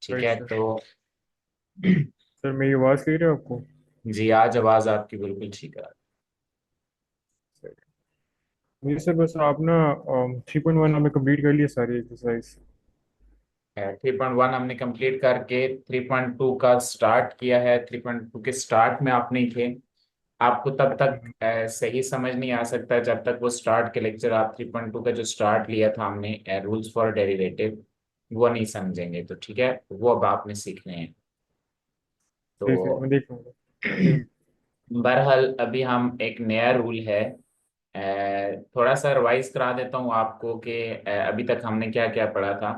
ठीक राइट है सर। तो सर मेरी आवाज़ क्लियर है आपको? जी, आज आवाज आपकी बिल्कुल ठीक है। मुझे सर बस आप ना 3.1 आपने कंप्लीट कर लिया सारी एक्सरसाइज? 3.1 हमने कंप्लीट करके 3.2 का स्टार्ट किया है। 3.2 के स्टार्ट में आप नहीं थे। आपको तब तक सही समझ नहीं आ सकता जब तक वो स्टार्ट के लेक्चर, आप 3.2 का जो स्टार्ट लिया था हमने, रूल्स फॉर डेरिवेटिव, वो नहीं समझेंगे। तो ठीक है, वो अब आपने सीखने हैं। ठीक है, मैं तो देख लूँगा। ठीक है। बहरहाल अभी हम एक नया रूल है, थोड़ा सा रिवाइज करा देता हूँ आपको कि अभी तक हमने क्या क्या पढ़ा था।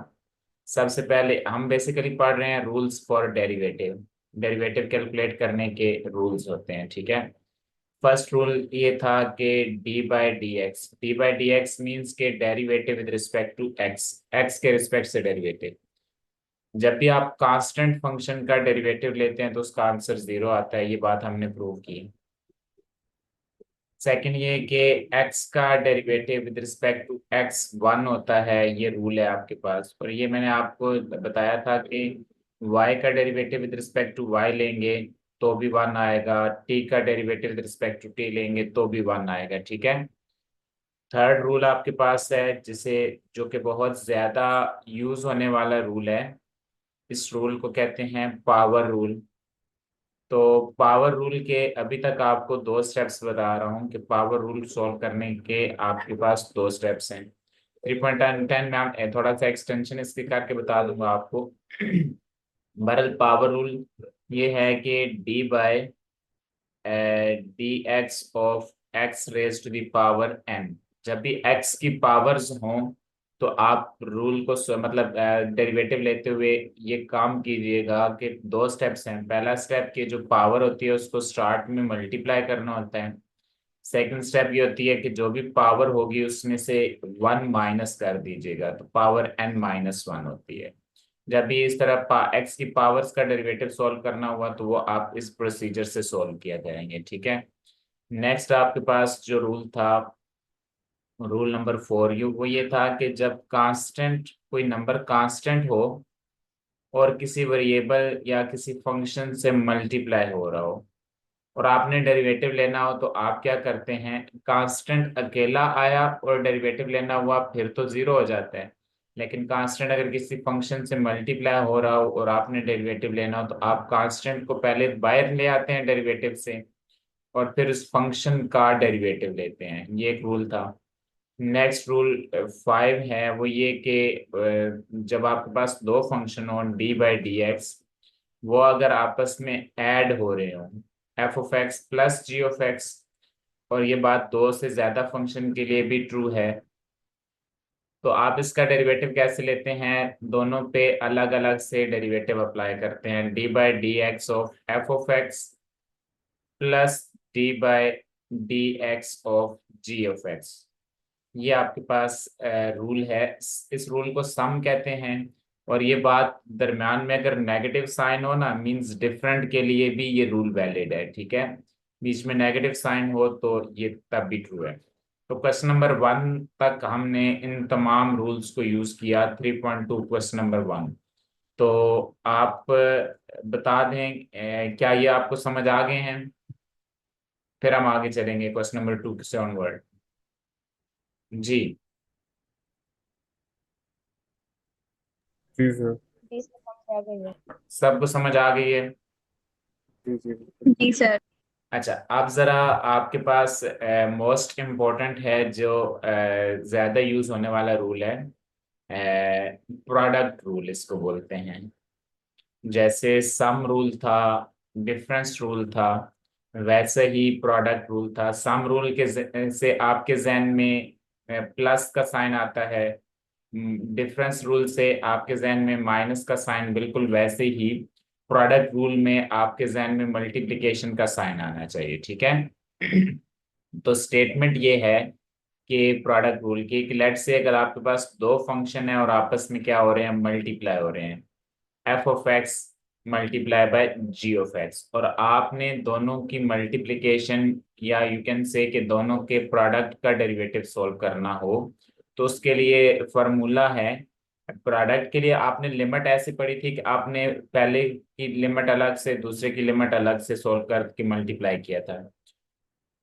सबसे पहले हम बेसिकली पढ़ रहे हैं rules for derivative. Derivative calculate करने के रूल्स होते हैं, ठीक है। फर्स्ट रूल ये था कि D by D X means के derivative with respect to x, X के रिस्पेक्ट से डेरिवेटिव। जब भी आप कांस्टेंट फंक्शन का डेरिवेटिव लेते हैं तो उसका आंसर जीरो आता है, ये बात हमने प्रूव की। सेकंड ये कि x का derivative with respect to x one होता है, ये रूल है आपके पास। और ये मैंने आपको बताया था कि y का derivative with respect to y लेंगे तो भी वन आएगा, t का derivative with respect to t लेंगे तो भी वन आएगा, ठीक है। थर्ड रूल आपके पास है जिसे, जो कि बहुत ज्यादा यूज होने वाला रूल है, इस रूल को कहते हैं पावर रूल। तो पावर रूल के अभी तक आपको दो स्टेप्स बता रहा हूँ कि पावर रूल सॉल्व करने के आपके पास दो स्टेप्स हैं। 3.10 में हम थोड़ा सा एक्सटेंशन इसके करके बता दूंगा आपको। बहरहाल पावर रूल ये है कि d x of x raise to the power n. जब भी एक्स की पावर्स हों तो आप रूल को मतलब डेरिवेटिव लेते हुए ये काम कीजिएगा कि दो स्टेप्स हैं। पहला स्टेप की जो पावर होती है उसको स्टार्ट में मल्टीप्लाई करना होता है। सेकंड स्टेप ये होती है कि जो भी पावर होगी उसमें से वन माइनस कर दीजिएगा, तो पावर एन माइनस वन होती है। जब भी इस तरह एक्स की पावर्स का डेरिवेटिव सॉल्व करना हुआ तो वो आप इस प्रोसीजर से सॉल्व किया करेंगे, ठीक है। नेक्स्ट आपके पास जो रूल था, रूल नंबर 4, यू वो ये था कि जब कांस्टेंट, कोई नंबर कांस्टेंट हो और किसी वेरिएबल या किसी फंक्शन से मल्टीप्लाई हो रहा हो और आपने डेरिवेटिव लेना हो तो आप क्या करते हैं, कांस्टेंट अकेला आया और डेरिवेटिव लेना हुआ फिर तो जीरो हो जाता है। लेकिन कांस्टेंट अगर किसी फंक्शन से मल्टीप्लाई हो रहा हो और आपने डेरिवेटिव लेना हो तो आप कांस्टेंट को पहले बाहर ले आते हैं डेरिवेटिव से और फिर उस फंक्शन का डेरिवेटिव लेते हैं। ये एक रूल था। नेक्स्ट रूल 5 है, वो ये कि जब आपके पास दो फंक्शन हो डी बाई डी एक्स, वो अगर आपस में ऐड हो रहे हो, f of x plus g of x, और ये बात दो से ज्यादा फंक्शन के लिए भी ट्रू है, तो आप इसका डेरिवेटिव कैसे लेते हैं, दोनों पे अलग अलग से डेरिवेटिव अप्लाई करते हैं। D by D x of f of x plus d by D x of g of x. ये आपके पास रूल है। इस रूल को सम कहते हैं। और ये बात दरम्यान में अगर नेगेटिव साइन हो ना, मींस डिफरेंट, के लिए भी ये रूल वैलिड है, ठीक है। बीच में नेगेटिव साइन हो तो ये तब भी ट्रू है। तो क्वेश्चन नंबर 1 तक हमने इन तमाम रूल्स को यूज किया। 3.2 क्वेश्चन नंबर 1। तो आप बता दें क्या ये आपको समझ आ गए हैं? फिर हम आगे चलेंगे क्वेश्चन नंबर 2 से ऑनवर्ड। जी, जी सर। जी सर, समझ आ गई है। सबको समझ आ गई है? जी जी। जी सर। अच्छा, अब जरा आपके पास मोस्ट इम्पोर्टेंट है जो ज्यादा यूज होने वाला रूल है, प्रोडक्ट रूल इसको बोलते हैं। जैसे सम रूल था, डिफरेंस रूल था, वैसे ही प्रोडक्ट रूल था। सम रूल के से आपके जहन में प्लस का साइन आता है, डिफरेंस रूल से आपके जहन में माइनस का साइन, बिल्कुल वैसे ही प्रोडक्ट रूल में आपके जहन में मल्टीप्लिकेशन का साइन आना चाहिए, ठीक है। तो स्टेटमेंट ये है कि प्रोडक्ट रूल की, कि लेट से अगर आपके पास दो फंक्शन है और आपस में क्या हो रहे हैं, मल्टीप्लाई हो रहे हैं, f of x multiply by g of x, और आपने दोनों की मल्टीप्लिकेशन या यू कैन से कि दोनों के प्रोडक्ट का डेरिवेटिव सॉल्व करना हो, तो उसके लिए फॉर्मूला है प्रोडक्ट के लिए आपने लिमिट ऐसी पड़ी थी कि आपने पहले की लिमिट अलग से दूसरे की लिमिट अलग से सोल्व करके मल्टीप्लाई किया था।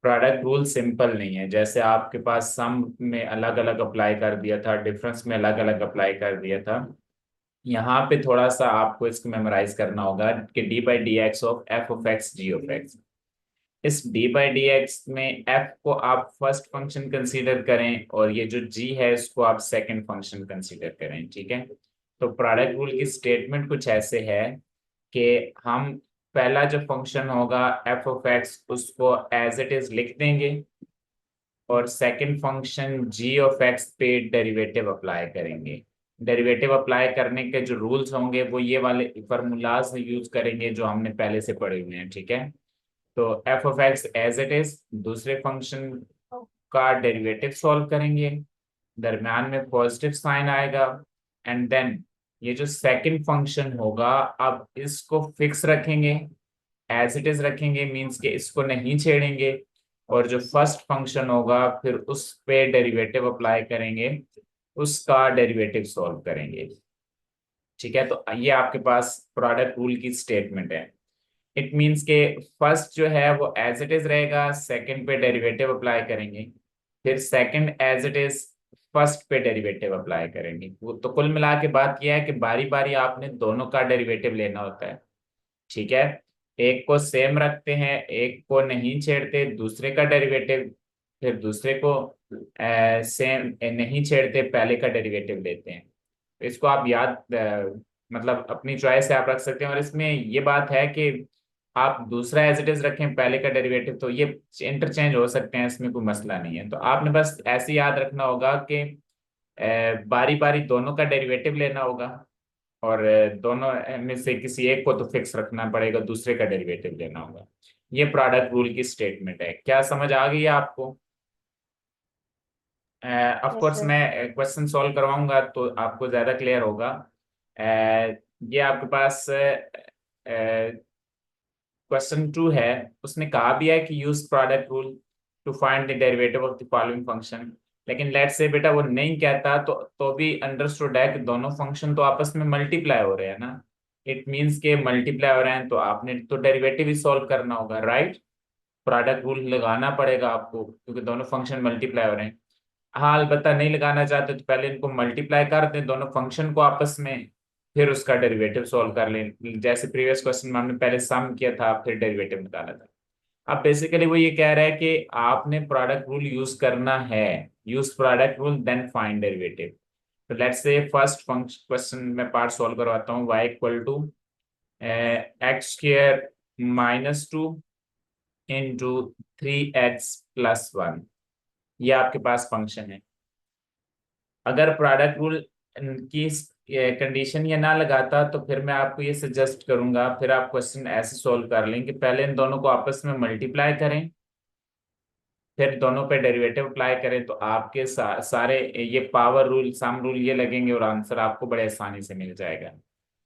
प्रोडक्ट रूल सिंपल नहीं है, जैसे आपके पास सम में अलग अलग अप्लाई कर दिया था, डिफरेंस में अलग अलग अप्लाई कर दिया था। यहाँ पे थोड़ा सा आपको इसको मेमोराइज करना होगा कि D by D x of f of x g of x. इस डी बाई डी एक्स में एफ को आप फर्स्ट फंक्शन कंसीडर करें और ये जो जी है इसको आप सेकंड फंक्शन कंसीडर करें, ठीक है। तो प्रोडक्ट रूल की स्टेटमेंट कुछ ऐसे है कि हम पहला जो फंक्शन होगा एफ ऑफ एक्स उसको एज इट इज लिख देंगे और second function g of x पे डेरिवेटिव अप्लाई करेंगे। डेरिवेटिव अप्लाई करने के जो रूल्स होंगे वो ये वाले फॉर्मूलाज यूज करेंगे जो हमने पहले से पढ़े हुए हैं, ठीक है। तो f of x as it is, दूसरे फंक्शन का डेरिवेटिव सॉल्व करेंगे, दरम्यान में पॉजिटिव साइन आएगा, एंड देन ये जो सेकंड फंक्शन होगा अब इसको फिक्स रखेंगे, एज इट इज रखेंगे, मींस के इसको नहीं छेड़ेंगे, और जो फर्स्ट फंक्शन होगा फिर उस पे डेरिवेटिव अप्लाई करेंगे, उसका डेरिवेटिव सॉल्व करेंगे, ठीक है। तो ये आपके पास प्रोडक्ट रूल की स्टेटमेंट है। इट मीन्स के फर्स्ट जो है वो एज इट इज रहेगा, सेकंड पे डेरिवेटिव अप्लाई करेंगे, फिर second as it is first पे डेरिवेटिव अप्लाई करेंगे। तो कुल मिला के बात यह है कि बारी बारी आपने दोनों का डेरिवेटिव लेना होता है, ठीक है। एक को सेम रखते हैं, एक को नहीं छेड़ते, दूसरे का डेरिवेटिव, फिर दूसरे को सेम नहीं छेड़ते, पहले का डेरिवेटिव लेते हैं। तो इसको आप याद मतलब अपनी चॉइस से आप रख सकते हैं। और इसमें ये बात है कि आप दूसरा एज इट इज रखें पहले का डेरिवेटिव, तो ये इंटरचेंज हो सकते हैं, इसमें कोई मसला नहीं है। तो आपने बस ऐसे याद रखना होगा कि बारी बारी दोनों का डेरिवेटिव लेना होगा और दोनों में से किसी एक को तो फिक्स रखना पड़ेगा, दूसरे का डेरिवेटिव लेना होगा। ये प्रोडक्ट रूल की स्टेटमेंट है। क्या समझ आ गई है आपको? Of yes course sir. मैं क्वेश्चन सॉल्व करवाऊंगा तो आपको ज्यादा क्लियर होगा। अ, ये आपके पास क्वेश्चन 2 है, उसने कहा भी है कि use product rule to find the derivative of the following function. लेकिन लेट्स से बेटा वो नहीं कहता तो भी अंडरस्टूड है कि दोनों फंक्शन तो आपस में मल्टीप्लाई हो रहे हैं ना। इट मींस के मल्टीप्लाई हो रहे हैं तो आपने तो डेरिवेटिव ही सॉल्व करना होगा, राइट। प्रोडक्ट रूल लगाना पड़ेगा आपको क्योंकि दोनों फंक्शन मल्टीप्लाई हो रहे हैं। हाँ अलबत्ता नहीं लगाना चाहते तो पहले इनको मल्टीप्लाई कर दें दोनों फंक्शन को आपस में, फिर उसका डेरिवेटिव सॉल्व कर लें। जैसे प्रीवियस क्वेश्चन में हमने पहले सम किया था फिर डेरिवेटिव निकाला था। अब बेसिकली वो ये कह रहा है कि आपने प्रोडक्ट रूल यूज करना है, use product rule then find derivative. तो let's say first function question में पार्ट सॉल्व करवाता हूँ। y equal to X square -2 into 3x+1, ये आपके पास फंक्शन है। अगर प्रोडक्ट रूल की कंडीशन ये ना लगाता तो फिर मैं आपको ये सजेस्ट करूंगा, फिर आप क्वेश्चन ऐसे सॉल्व कर लें कि पहले इन दोनों को आपस में मल्टीप्लाई करें, फिर दोनों पे डेरिवेटिव अप्लाई करें, तो आपके सारे ये पावर रूल सम रूल ये लगेंगे और आंसर आपको बड़े आसानी से मिल जाएगा।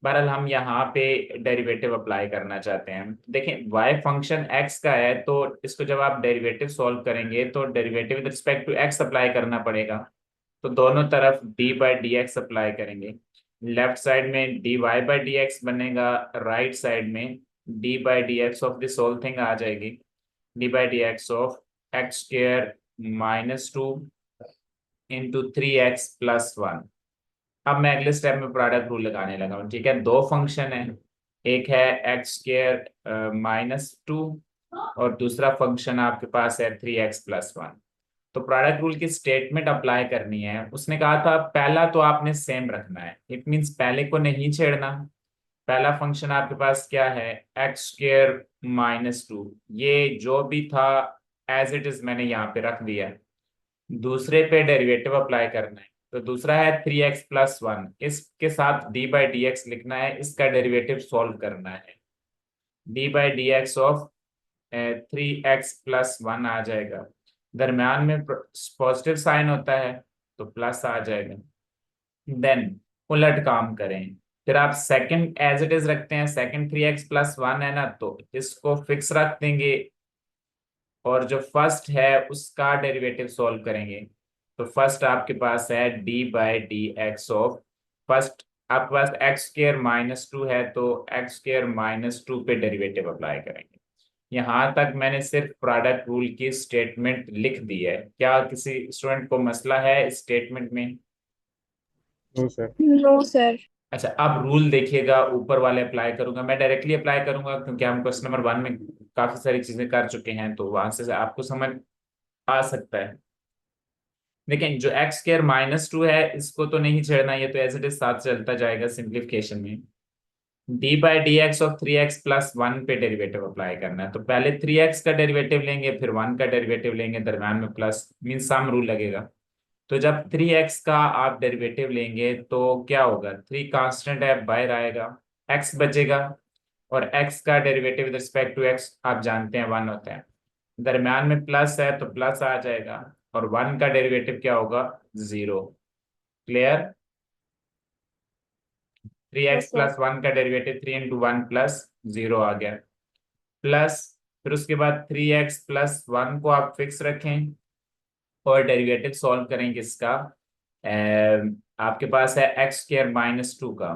बहरहाल हम यहाँ पे डेरिवेटिव अप्लाई करना चाहते हैं। देखें y फंक्शन x का है तो इसको जब आप डेरिवेटिव सॉल्व करेंगे तो derivative with respect to x apply करना पड़ेगा। तो दोनों तरफ D by D x apply करेंगे। लेफ्ट साइड में D Y by D X बनेगा, राइट साइड में D by D x of this whole thing आ जाएगी, D by D x of X square -2 into 3x+1। अब मैं अगले step में प्रोडक्ट रूल लगाने लगा हूँ, ठीक है। दो फंक्शन है, एक है x स्क्र -2 और दूसरा फंक्शन आपके पास है 3x+1। तो प्रोडक्ट रूल की स्टेटमेंट अप्लाई करनी है। उसने कहा था पहला तो आपने सेम रखना है, इट मींस पहले को नहीं छेड़ना। पहला फंक्शन आपके पास क्या है, x स्क्र -2, ये जो भी था एज इट इज मैंने यहाँ पे रख दिया। दूसरे पे डेरिवेटिव अप्लाई करना है, तो दूसरा है 3x+1, इसके साथ डी बाई डी एक्स लिखना है, इसका डेरिवेटिव सॉल्व करना है। D by D x of 3x+1 आ जाएगा, दरम्यान में पॉजिटिव साइन होता है तो प्लस आ जाएगा। देन उलट काम करें, फिर आप सेकंड एज इट इज रखते हैं, सेकंड 3x+1 है ना तो इसको फिक्स रख देंगे और जो फर्स्ट है उसका डेरिवेटिव सॉल्व करेंगे। तो फर्स्ट आपके पास है d by D x of first आपके पास एक्स स्क्र माइनस टू है तो एक्स स्क्र माइनस टू पे डेरिवेटिव अप्लाई करेंगे। यहाँ तक मैंने सिर्फ प्रोडक्ट रूल की स्टेटमेंट लिख दी है। क्या किसी स्टूडेंट को मसला है स्टेटमेंट में? No sir. No sir. अच्छा, अब रूल देखिएगा, ऊपर वाले अप्लाई करूंगा, मैं डायरेक्टली अप्लाई करूंगा क्योंकि हम क्वेश्चन नंबर 1 में काफी सारी चीजें कर चुके हैं, तो वहां से आपको समझ आ सकता है। लेकिन जो एक्स स्क्र माइनस टू है इसको तो नहीं छेड़ना, ये तो एज इट इज साथ चलता जाएगा सिंप्लीफिकेशन में। D by D x of three x plus one पे डेरिवेटिव अप्लाई करना है, तो पहले थ्री एक्स का डेरिवेटिव लेंगे फिर वन का डेरिवेटिव लेंगे, दरम्यान में प्लस मीन सम रूल लगेगा। तो जब थ्री एक्स का आप डेरिवेटिव लेंगे तो क्या होगा, थ्री कांस्टेंट है बाहर आएगा, एक्स बचेगा, और एक्स का derivative with respect to x आप जानते हैं वन होता है, दरम्यान में प्लस है तो प्लस आ जाएगा, और वन का डेरिवेटिव क्या होगा, zero. Clear? Three X yes sir. Plus one का derivative three into one plus zero आ गया, प्लस फिर उसके बाद थ्री एक्स प्लस वन को आप फिक्स रखें और डेरिवेटिव सॉल्व करेंगे इसका। आपके पास है एक्स स्क्र माइनस टू का,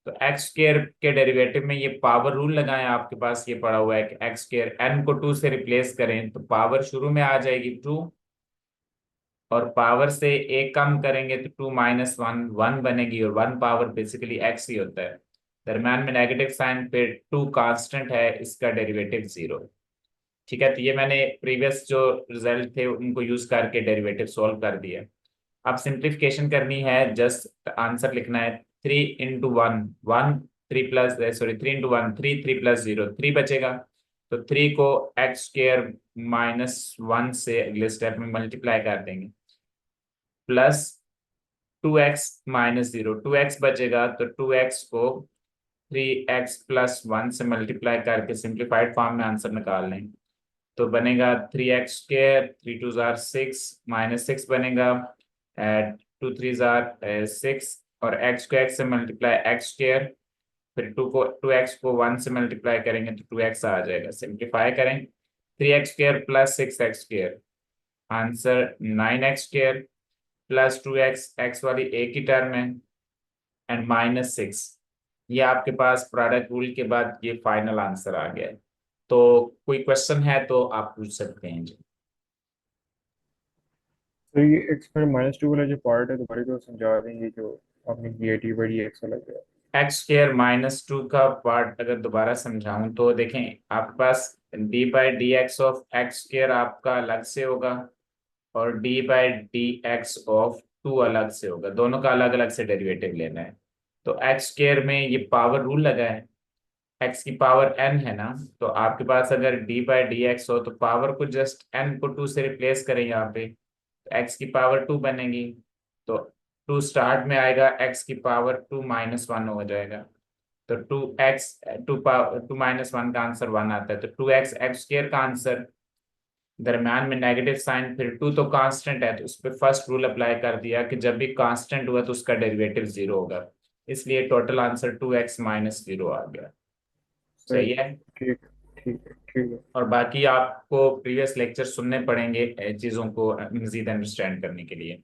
तो एक्स स्क्र के डेरिवेटिव में ये पावर रूल लगाएं, आपके पास ये पड़ा हुआ है कि एक्स स्क्र एन को टू से रिप्लेस करें तो पावर शुरू में आ जाएगी टू, और पावर से एक कम करेंगे तो टू माइनस वन वन बनेगी, और वन पावर बेसिकली एक्स ही होता है, दरम्यान में नेगेटिव साइन पे टू कांस्टेंट है, इसका डेरिवेटिव जीरो। ठीक है, तो ये मैंने प्रीवियस जो रिजल्ट थे उनको यूज करके डेरिवेटिव सॉल्व कर दिया। अब सिंप्लीफिकेशन करनी है, जस्ट आंसर लिखना है three into one one, three plus sorry three into one three, three plus zero three बचेगा, तो थ्री को एक्स स्क्र माइनस वन से अगले स्टेप में मल्टीप्लाई कर देंगे, plus two x minus zero, two x बचेगा, तो टू एक्स को थ्री एक्स प्लस वन से मल्टीप्लाई करके सिंप्लीफाइड फॉर्म में आंसर निकाल लें, तो बनेगा three x square, three two जार सिक्स, माइनस सिक्स बनेगा, टू थ्री जार सिक्स, और एक्स को एक्स से मल्टीप्लाई एक्स स्क्र, फिर टू एक्स को वन से मल्टीप्लाई करेंगे तो टू एक्स आ जाएगा, सिंप्लीफाई करें, three x square plus six x square, answer nine x square, plus two x, x वाली एक ही टर्म है, एंड माइनस सिक्स। ये आपके पास प्रोडक्ट रूल के बाद ये फाइनल आंसर आ गया है। तो कोई क्वेश्चन है तो आप पूछ सकते हैं जी। तो ये एक्स पर माइनस टू वाला जो पार्ट है दोबारा तो समझा देंगे जो आपने किया टी बाई डी एक्स वाला जो एक्स स्क्र माइनस टू का पार्ट अगर दोबारा समझाऊं तो देखें, आपके पास D by D x of X square आपका अलग से होगा, और D by D x of two अलग से होगा, दोनों का अलग अलग से डेरिवेटिव लेना है। तो एक्स स्क्र में ये पावर रूल लगा है, एक्स की पावर एन है ना, तो आपके पास अगर डी बाई डी एक्स हो तो पावर को जस्ट एन को टू से रिप्लेस करें यहाँ पे, तो एक्स की पावर टू बनेगी, तो टू स्टार्ट में आएगा, एक्स की पावर टू माइनस वन हो जाएगा, तो two x two minus one का आंसर वन आता है, तो टू एक्स एक्स स्क्र का आंसर, दरम्यान में नेगेटिव साइन, फिर टू तो कांस्टेंट है तो उस पर फर्स्ट रूल अप्लाई कर दिया कि जब भी कांस्टेंट हुआ तो उसका डेरिवेटिव जीरो होगा, इसलिए total answer two x minus zero आ गया। सही। सही है। ठीक। ठीक है ठीक है। और बाकी आपको प्रीवियस लेक्चर सुनने पड़ेंगे चीज़ों को मजीद अंडरस्टैंड करने के लिए।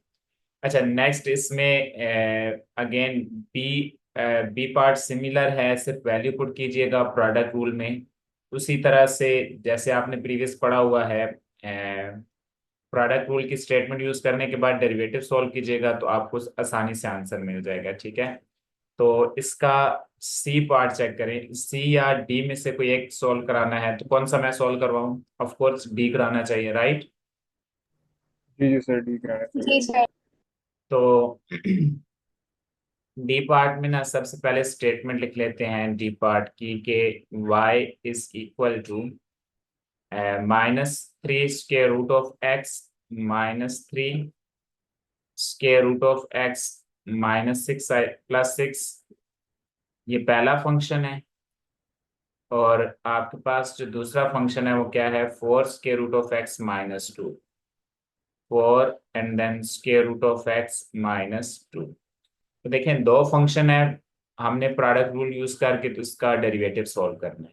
अच्छा, नेक्स्ट इसमें again B B part similar है, सिर्फ वैल्यू पुट कीजिएगा प्रोडक्ट रूल में, उसी तरह से जैसे आपने प्रीवियस पढ़ा हुआ है, प्रोडक्ट रूल की स्टेटमेंट यूज करने के बाद डेरिवेटिव सॉल्व कीजिएगा तो आपको आसानी से आंसर मिल जाएगा। ठीक है, तो इसका सी पार्ट चेक करें, सी या डी में से कोई एक सॉल्व कराना है तो कौन सा मैं सॉल्व करवाऊं? ऑफ कोर्स डी कराना चाहिए, राइट? जी जी सर, डी कराना जी चाहिए। सर। तो डी पार्ट में ना सबसे पहले स्टेटमेंट लिख लेते हैं डी पार्ट की के y is equal to minus three square root of x minus three square root of x minus six plus six, ये पहला फंक्शन है, और आपके पास जो दूसरा फंक्शन है वो क्या है, four square root of x minus two, four and then square root of x minus two. तो देखें दो फंक्शन है, हमने प्रोडक्ट रूल यूज करके तो इसका डेरिवेटिव सॉल्व करना है।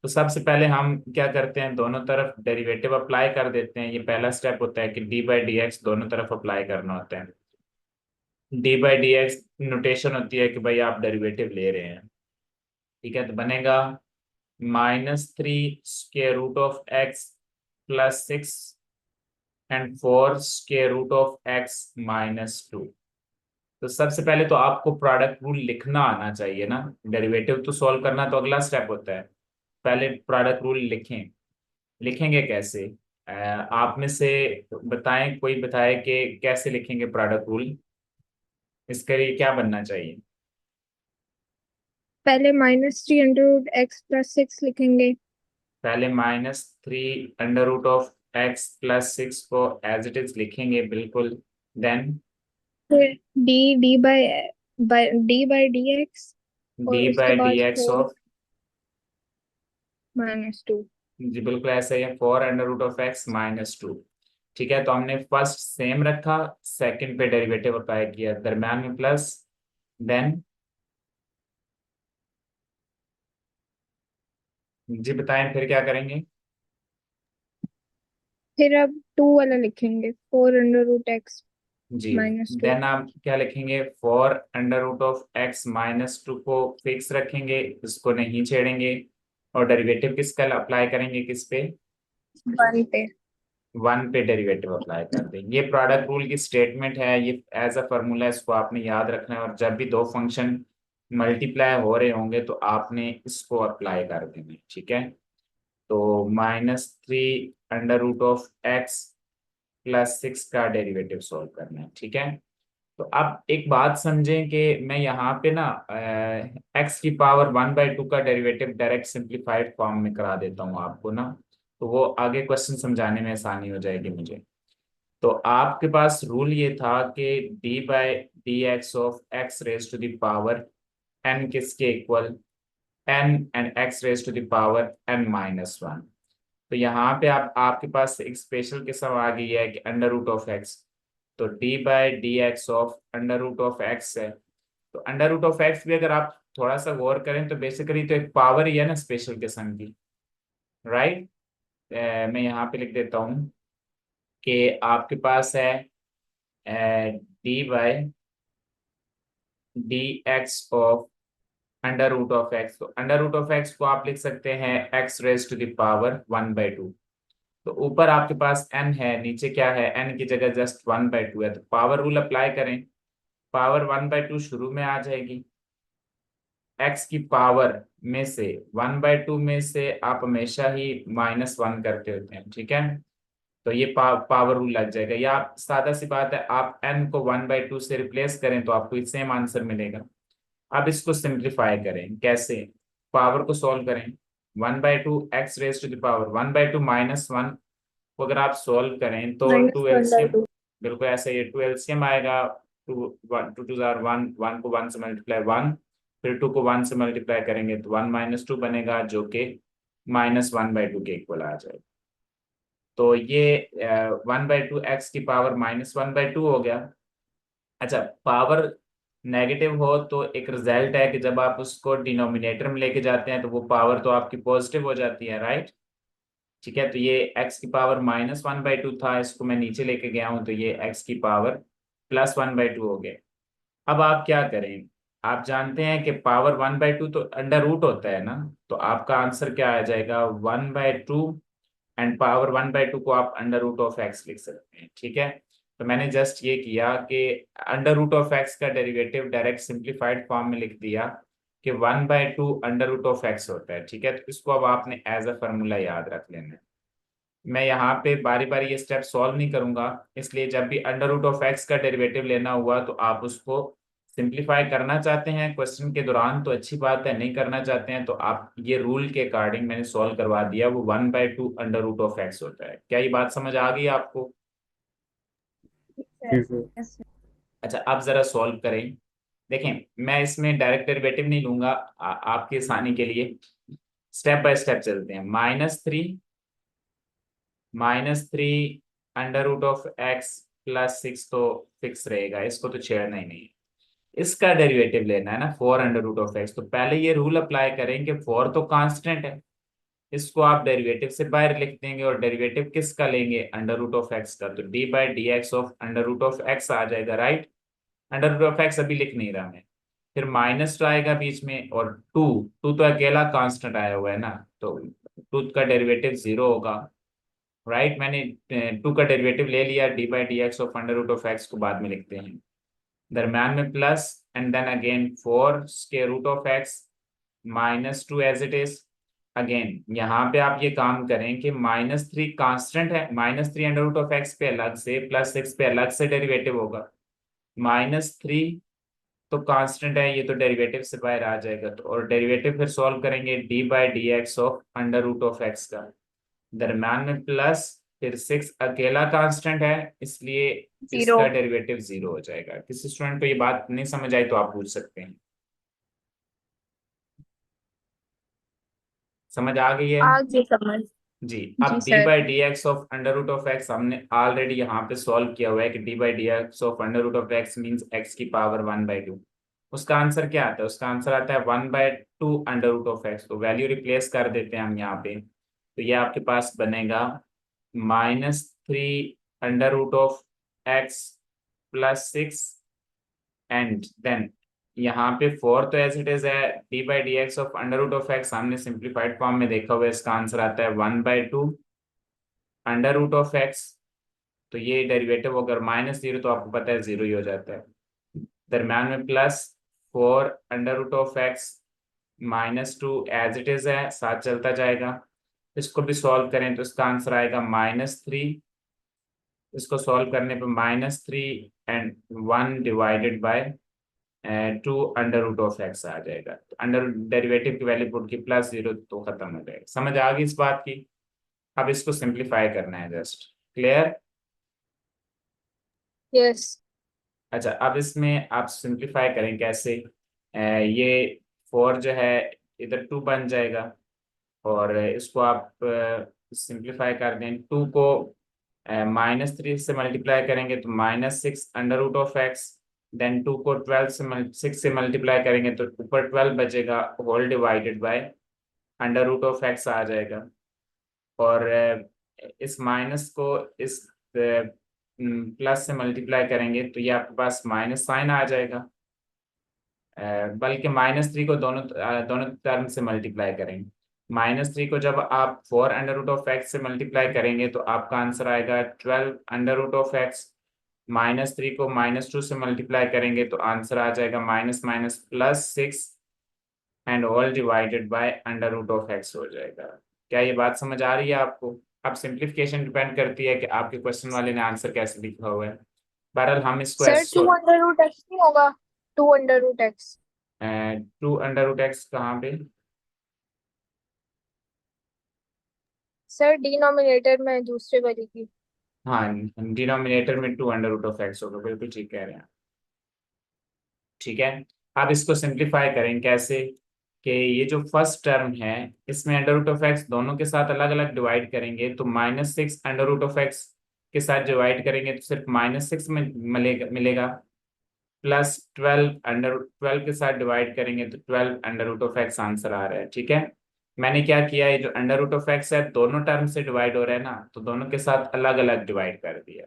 तो सबसे पहले हम क्या करते हैं, दोनों तरफ डेरिवेटिव अप्लाई कर देते हैं, ये पहला स्टेप होता है कि डी बाई डी एक्स दोनों तरफ अप्लाई करना होता है। D by D x notation होती है कि भाई आप डेरिवेटिव ले रहे हैं, ठीक है। तो बनेगा -3 square root of x plus 6 and 4 square root of x -2। तो सबसे पहले तो आपको प्रोडक्ट रूल लिखना आना चाहिए ना, डेरिवेटिव तो सॉल्व करना तो अगला स्टेप होता है। पहले प्रोडक्ट रूल लिखें। लिखेंगे कैसे? आप में से बताएं, कोई बताए कि कैसे लिखेंगे प्रोडक्ट रूल, इसके लिए क्या बनना चाहिए? पहले -3 √x + 6 लिखेंगे। पहले -3 √x + 6 को एज इट इज लिखेंगे, बिल्कुल। देन फिर d/dx डी और उसके बाई डी बाद एक्स 4 ऑफ, -2। जी बिल्कुल ऐसा ही है, 4 √x - 2। ठीक है, तो हमने फर्स्ट सेम रखा, सेकंड पे डेरिवेटिव अप्लाई किया, दरम्यान में प्लस, देन जी बताएं फिर क्या करेंगे? फिर अब 2 वाला लिखेंगे, 4 √x जी -2। देन आप क्या लिखेंगे? 4 √x - 2 को फिक्स रखेंगे, इसको नहीं छेड़ेंगे, और डेरिवेटिव किसका अप्लाई करेंगे, किस पे? 1 पे। 1 पे डेरिवेटिव अप्लाई कर देंगे। ये प्रोडक्ट रूल की स्टेटमेंट है, ये एज अ फॉर्मूला, इसको आपने याद रखना है, और जब भी दो फंक्शन मल्टीप्लाई हो रहे होंगे तो आपने इसको अप्लाई कर देना है, ठीक है। तो -3 √x + 6 का डेरिवेटिव सॉल्व करना है, ठीक है। तो अब एक बात समझें कि मैं यहाँ पे ना x⁻1/2 का डेरिवेटिव डायरेक्ट सिंप्लीफाइड फॉर्म में करा देता हूँ आपको ना, तो वो आगे क्वेश्चन समझाने में आसानी हो जाएगी मुझे। तो आपके पास रूल ये था कि d/dx ऑफ x⁻n किसके इक्वल? n and x⁻n-1। तो यहाँ पे आप आपके पास एक स्पेशल किस्म आ गई है कि √x। तो d/dx ऑफ √x है। तो √x भी अगर आप थोड़ा सा गौर करें तो बेसिकली तो एक पावर ही है ना स्पेशल किस्म की, राइट। मैं यहाँ पे लिख देता हूँ कि आपके पास है d/dx ऑफ √x। तो √x को आप लिख सकते हैं x⁻1/2। तो ऊपर आपके पास n है, नीचे क्या है? n की जगह जस्ट 1/2 है, तो पावर रूल अप्लाई करें। पावर 1/2 शुरू में आ जाएगी, x की पावर में से 1/2 में से आप हमेशा ही -1 करते होते हैं, ठीक है। तो ये पावर रूल लग जाएगा, या सादा सी बात है, आप n को 1/2 से रिप्लेस करें तो आपको सेम आंसर मिलेगा। अब इसको सिंप्लीफाई करें, कैसे? पावर को सॉल्व करें। 1/2 x⁻1/2 - 1 को अगर आप सॉल्व करें तो 2 एलसीएम, -1/2। बिल्कुल ऐसे ही 2 एलसीएम आएगा। 2 2 1, 1 को 1 से मल्टीप्लाई 1, फिर 2 को 1 से मल्टीप्लाई करेंगे तो 1 - 2 बनेगा, जो कि -1/2 के इक्वल आ जाएगा। तो ये 1/2 एक्स की पावर -1/2 हो गया। अच्छा, पावर नेगेटिव हो तो एक रिजल्ट है कि जब आप उसको डिनोमिनेटर में लेके जाते हैं तो वो पावर तो आपकी पॉजिटिव हो जाती है, राइट। ठीक है, तो ये x की पावर -1/2 था, इसको मैं नीचे लेके गया हूं तो ये x की पावर +1/2 हो गया। अब आप क्या करें? आप जानते हैं कि पावर 1/2 तो अंडर रूट होता है ना, तो आपका आंसर क्या आ जाएगा? 1/2, एंड पावर 1/2 को आप √x लिख सकते हैं, ठीक है। तो मैंने जस्ट ये किया कि √x का डेरिवेटिव डायरेक्ट सिंप्लीफाइड फॉर्म में लिख दिया कि 1/2 √x होता है, ठीक है। तो इसको अब आपने एज अ फॉर्मूला याद रख लेना है। मैं यहाँ पे बारी बारी ये स्टेप सॉल्व नहीं करूंगा, इसलिए जब भी √x का डेरिवेटिव लेना हुआ तो आप उसको सिंप्लीफाई करना चाहते हैं क्वेश्चन के दौरान तो अच्छी बात है, नहीं करना चाहते हैं तो आप ये रूल के अकॉर्डिंग मैंने सॉल्व करवा दिया, वो 1/2 √x होता है। क्या ये बात समझ आ गई आपको? जी सर। अच्छा, अब जरा सॉल्व करें। देखें, मैं इसमें डायरेक्ट डेरिवेटिव नहीं लूंगा, आपकी आसानी के लिए स्टेप बाय स्टेप चलते हैं। -3 √x + 6 तो फिक्स रहेगा, इसको तो छेड़ना ही नहीं है। इसका डेरिवेटिव लेना है ना, 4 √x। तो पहले ये रूल अप्लाई करेंगे, 4 तो कांस्टेंट है, इसको आप डेरिवेटिव से बाहर लिख देंगे, और डेरिवेटिव किसका लेंगे? √x का। तो d/dx ऑफ √x आ जाएगा, right. Under root of x अभी लिख नहीं रहा मैं। फिर माइनस टू आएगा बीच में, और टू टू तो अकेला कांस्टेंट आया हुआ है ना, तो टू का डेरिवेटिव 0 होगा। राइट, मैंने टू का डेरिवेटिव ले लिया, d by D x of under root of x को बाद में लिखते हैं। दरम्यान में plus, and then again 4 square root of x minus two as it is. Again यहाँ पे आप ये काम करें कि -3 कांस्टेंट है, -3 अंडर रूट ऑफ एक्स पे अलग से, +6 पे अलग से डेरिवेटिव होगा। -3 तो कांस्टेंट है, ये तो डेरिवेटिव से बाहर आ जाएगा, तो और डेरिवेटिव फिर सॉल्व करेंगे d by D x of under root of x का। दरम्यान में प्लस, फिर 6 अकेला कांस्टेंट है, इसलिए इसका 0 डेरिवेटिव 0 हो जाएगा। किसी स्टूडेंट को ये बात नहीं समझ आई तो आप पूछ सकते हैं। समझ आ गई है? आगे समझ। जी। जी अब d sir. By D x of under root of x हमने ऑलरेडी यहाँ पे सॉल्व किया हुआ है कि D by D x of under root of x means x की पावर 1/2। उसका आंसर क्या आता है? उसका आंसर आता है 1/2 अंडर रूट ऑफ एक्स। तो वैल्यू रिप्लेस कर देते हैं हम यहाँ पे, तो ये आपके पास बनेगा -3 under root of x +6, and then यहाँ पे 4 तो एज इट इज है, d by D x of under root of x हमने सिंप्लीफाइड फॉर्म में देखा हुआ है, इसका आंसर आता है 1/2 अंडर रूट ऑफ एक्स। तो ये डेरिवेटिव अगर -0 तो आपको पता है 0 ही हो जाता है। दरम्यान में plus 4 under root of x -2 as it is है, साथ चलता जाएगा। इसको भी सॉल्व करें तो इसका आंसर आएगा -3। इसको सॉल्व करने पे -3 and 1 divided by 2 under root of X आ जाएगा। तो अंडर डेरिवेटिव की वैल्यू पुट की +0 तो खत्म हो जाएगा। समझ आ गई इस बात की? अब इसको सिंप्लीफाई करना है जस्ट। क्लियर? यस अच्छा, अब इसमें आप सिंप्लीफाई करें कैसे? ये 4 जो है इधर 2 बन जाएगा, और इसको आप सिंप्लीफाई कर दें। 2 को -3 से मल्टीप्लाई करेंगे तो -6 under root of x. Then 2 को 6 से मल्टीप्लाई करेंगे तो ऊपर 12 बचेगा, whole divided by under root of X आ जाएगा। और इस माइनस को इस प्लस से मल्टीप्लाई करेंगे तो ये आपके पास माइनस साइन आ जाएगा। बल्कि -3 को दोनों टर्म से मल्टीप्लाई करेंगे। -3 को जब आप 4 अंडर रूट ऑफ एक्स से मल्टीप्लाई करेंगे तो आपका आंसर आएगा 12 अंडर रूट ऑफ एक्स। -3 को -2 से मल्टीप्लाई करेंगे तो आंसर आ जाएगा minus minus +6 and all divided by under root of x हो जाएगा। क्या ये बात समझ आ रही है आपको? अब सिंप्लीफिकेशन डिपेंड करती है कि आपके क्वेश्चन वाले ने आंसर कैसे लिखा हुआ है। बहरहाल हम इसको सर 2 अंडर रूट एक्स नहीं होगा? 2 under root x 2 under root x कहाँ पे? सर डिनोमिनेटर में दूसरे वाली की। हाँ, डिनोमिनेटर में 2 अंडर रूट ऑफ एक्स होगा, बिल्कुल ठीक कह रहे हैं। ठीक है, अब इसको सिंप्लीफाई करें कैसे? कि ये जो फर्स्ट टर्म है इसमें अंडर रूट ऑफ एक्स दोनों के साथ अलग अलग डिवाइड करेंगे, तो -6 अंडर रूट ऑफ एक्स के साथ डिवाइड करेंगे तो सिर्फ -6 में मिलेगा। +12 के साथ डिवाइड करेंगे तो 12 under root of x answer आ रहा है। ठीक है, मैंने क्या किया, ये जो अंडर रूट ऑफ एक्स है दोनों टर्म से डिवाइड हो रहा है ना, तो दोनों के साथ अलग अलग डिवाइड कर दिया।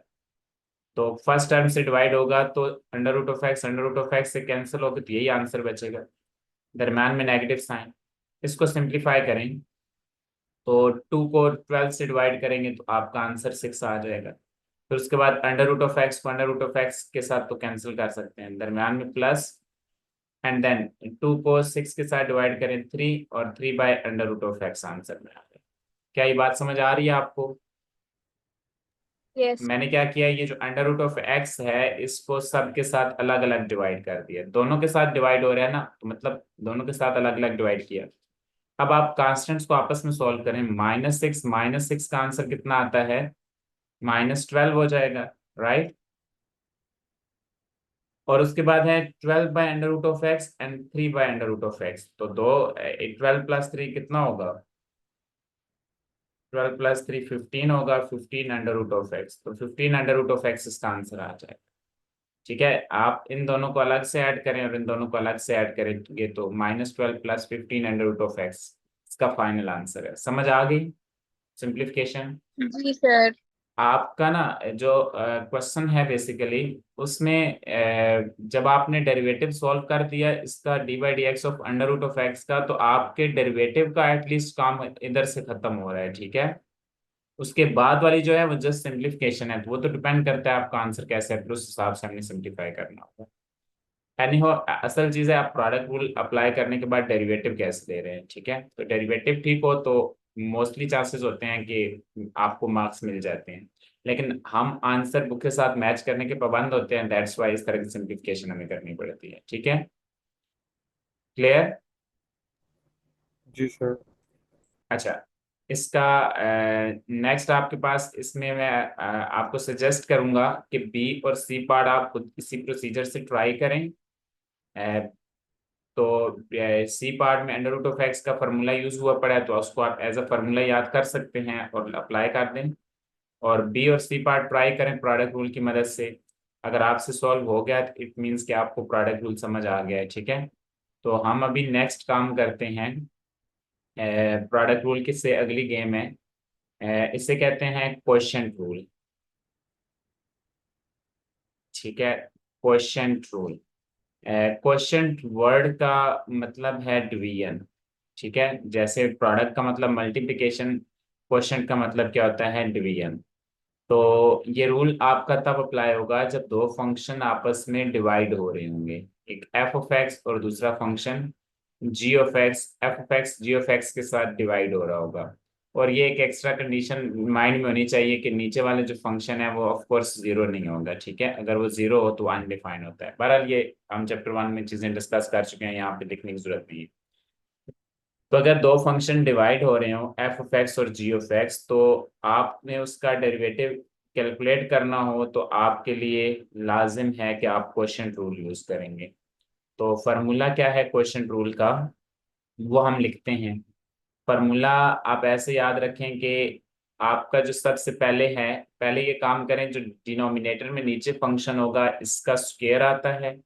तो फर्स्ट टर्म से डिवाइड होगा तो अंडर रूट ऑफ एक्स से कैंसिल होगा, तो यही आंसर बचेगा। दरम्यान में नेगेटिव साइन। इसको सिंप्लीफाई करें तो 2 को 12 से डिवाइड करेंगे तो आपका आंसर 6 आ जाएगा। फिर उसके बाद अंडर रूट ऑफ एक्स को अंडर रूट ऑफ एक्स के साथ तो कैंसिल कर सकते हैं, दरम्यान में प्लस, एंड देन 2 को 6 के साथ डिवाइड करें 3, और 3 by under root of x answer में आ गया। क्या ये बात समझ आ रही है आपको? यस मैंने क्या किया, ये जो अंडर रूट ऑफ एक्स है इसको सब के साथ अलग अलग डिवाइड कर दिया। दोनों के साथ डिवाइड हो रहा है ना, तो मतलब दोनों के साथ अलग अलग डिवाइड किया। अब आप कांस्टेंट्स को आपस में सॉल्व करें, -6 का आंसर कितना आता है? -12 हो जाएगा, राइट। और उसके बाद है 12 by under root of x and 3 by under root of x, तो 12 + 3 कितना होगा? 12 + 3 15 होगा, 15 अंडर रूट ऑफ एक्स, तो 15 अंडर रूट ऑफ एक्स इसका आंसर आ जाएगा। ठीक है, आप इन दोनों को अलग से ऐड करें और इन दोनों को अलग से ऐड करेंगे तो -12 + 15 अंडर रूट ऑफ एक्स इसका फाइनल आंसर है। समझ आ गई सिंप्लीफिकेशन? जी सर। आपका ना जो क्वेश्चन है बेसिकली उसमें जब आपने डेरिवेटिव सॉल्व कर दिया इसका d by D x of under root of x का, तो आपके डेरिवेटिव का एटलीस्ट काम इधर से खत्म हो रहा है, ठीक है। उसके बाद वाली जो है वो जस्ट सिंप्लीफिकेशन है, तो वो तो डिपेंड करता है आपका आंसर कैसे है, फिर उस हिसाब से हमने सिंप्लीफाई करना होगा। एनी हो, असल चीज है आप प्रोडक्ट रूल अप्लाई करने के बाद डेरिवेटिव कैसे ले रहे हैं, ठीक है। तो डेरिवेटिव ठीक हो तो मोस्टली चांसेस होते हैं कि आपको मार्क्स मिल जाते हैं, लेकिन हम आंसर बुक के साथ मैच करने के पाबंद होते हैं, दैट्स वाई इस तरह की सिंप्लीफिकेशन हमें करनी पड़ती है, ठीक है। क्लियर? जी सर। अच्छा, इसका नेक्स्ट आपके पास, इसमें मैं आपको सजेस्ट करूंगा कि बी और सी पार्ट आप खुद इसी प्रोसीजर से ट्राई करें। अ, तो सी पार्ट में अंडर रूट ऑफ एक्स का फार्मूला यूज हुआ पड़ा है, तो उसको आप एज अ फार्मूला याद कर सकते हैं और अप्लाई कर दें। और बी और सी पार्ट ट्राई करें प्रोडक्ट रूल की मदद से। अगर आपसे सॉल्व हो गया तो इट मीन्स कि आपको प्रोडक्ट रूल समझ आ गया है, ठीक है। तो हम अभी नेक्स्ट काम करते हैं। प्रोडक्ट रूल किससे अगली गेम है, इसे कहते हैं क्वेश्चन रूल, ठीक है। क्वेश्चन रूल, क्वेश्चन वर्ड का मतलब है डिवीजन, ठीक है। जैसे प्रोडक्ट का मतलब मल्टीप्लिकेशन, क्वेश्चन का मतलब क्या होता है, डिवीजन। तो ये रूल आपका तब अप्लाई होगा जब दो फंक्शन आपस में डिवाइड हो रहे होंगे, एक एफ ऑफ एक्स और दूसरा function g of x, f of x g of x के साथ डिवाइड हो रहा होगा। और ये एक एक्स्ट्रा कंडीशन माइंड में होनी चाहिए कि नीचे वाले जो फंक्शन है वो ऑफ कोर्स जीरो नहीं होगा, ठीक है। अगर वो जीरो हो तो अनडिफाइन होता है। बहरहाल ये हम चैप्टर 1 में चीजें डिस्कस कर चुके हैं, यहाँ पे लिखने की जरूरत नहीं है। तो अगर दो फंक्शन डिवाइड हो रहे हो एफ ऑफ एक्स और जी ऑफ एक्स, तो आपने उसका डेरिवेटिव कैलकुलेट करना हो तो आपके लिए लाजिम है कि आप क्वेश्चन रूल यूज करेंगे। तो फार्मूला क्या है क्वेश्चन रूल का, वो हम लिखते हैं। फार्मूला आप ऐसे याद रखें कि आपका जो सबसे पहले है, पहले ये काम करें, जो डिनोमिनेटर में नीचे फंक्शन होगा इसका स्क्वायर आता है,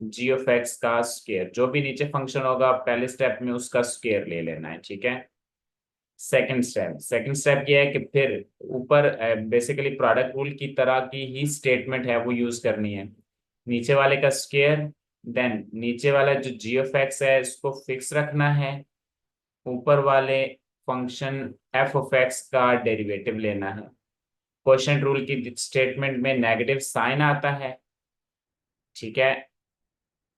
जी ऑफ एक्स का स्क्वायर, जो भी नीचे फंक्शन होगा पहले स्टेप में उसका स्क्वायर ले लेना है, ठीक है। सेकंड स्टेप ये है कि फिर ऊपर बेसिकली प्रोडक्ट रूल की तरह की ही स्टेटमेंट है वो यूज करनी है, नीचे वाले का स्क्वायर, देन नीचे वाला जो जी ऑफ एक्स है इसको फिक्स रखना है, ऊपर वाले फंक्शन एफ ऑफ एक्स का डेरिवेटिव लेना है। क्वेश्चन रूल की स्टेटमेंट में नेगेटिव साइन आता है, ठीक है।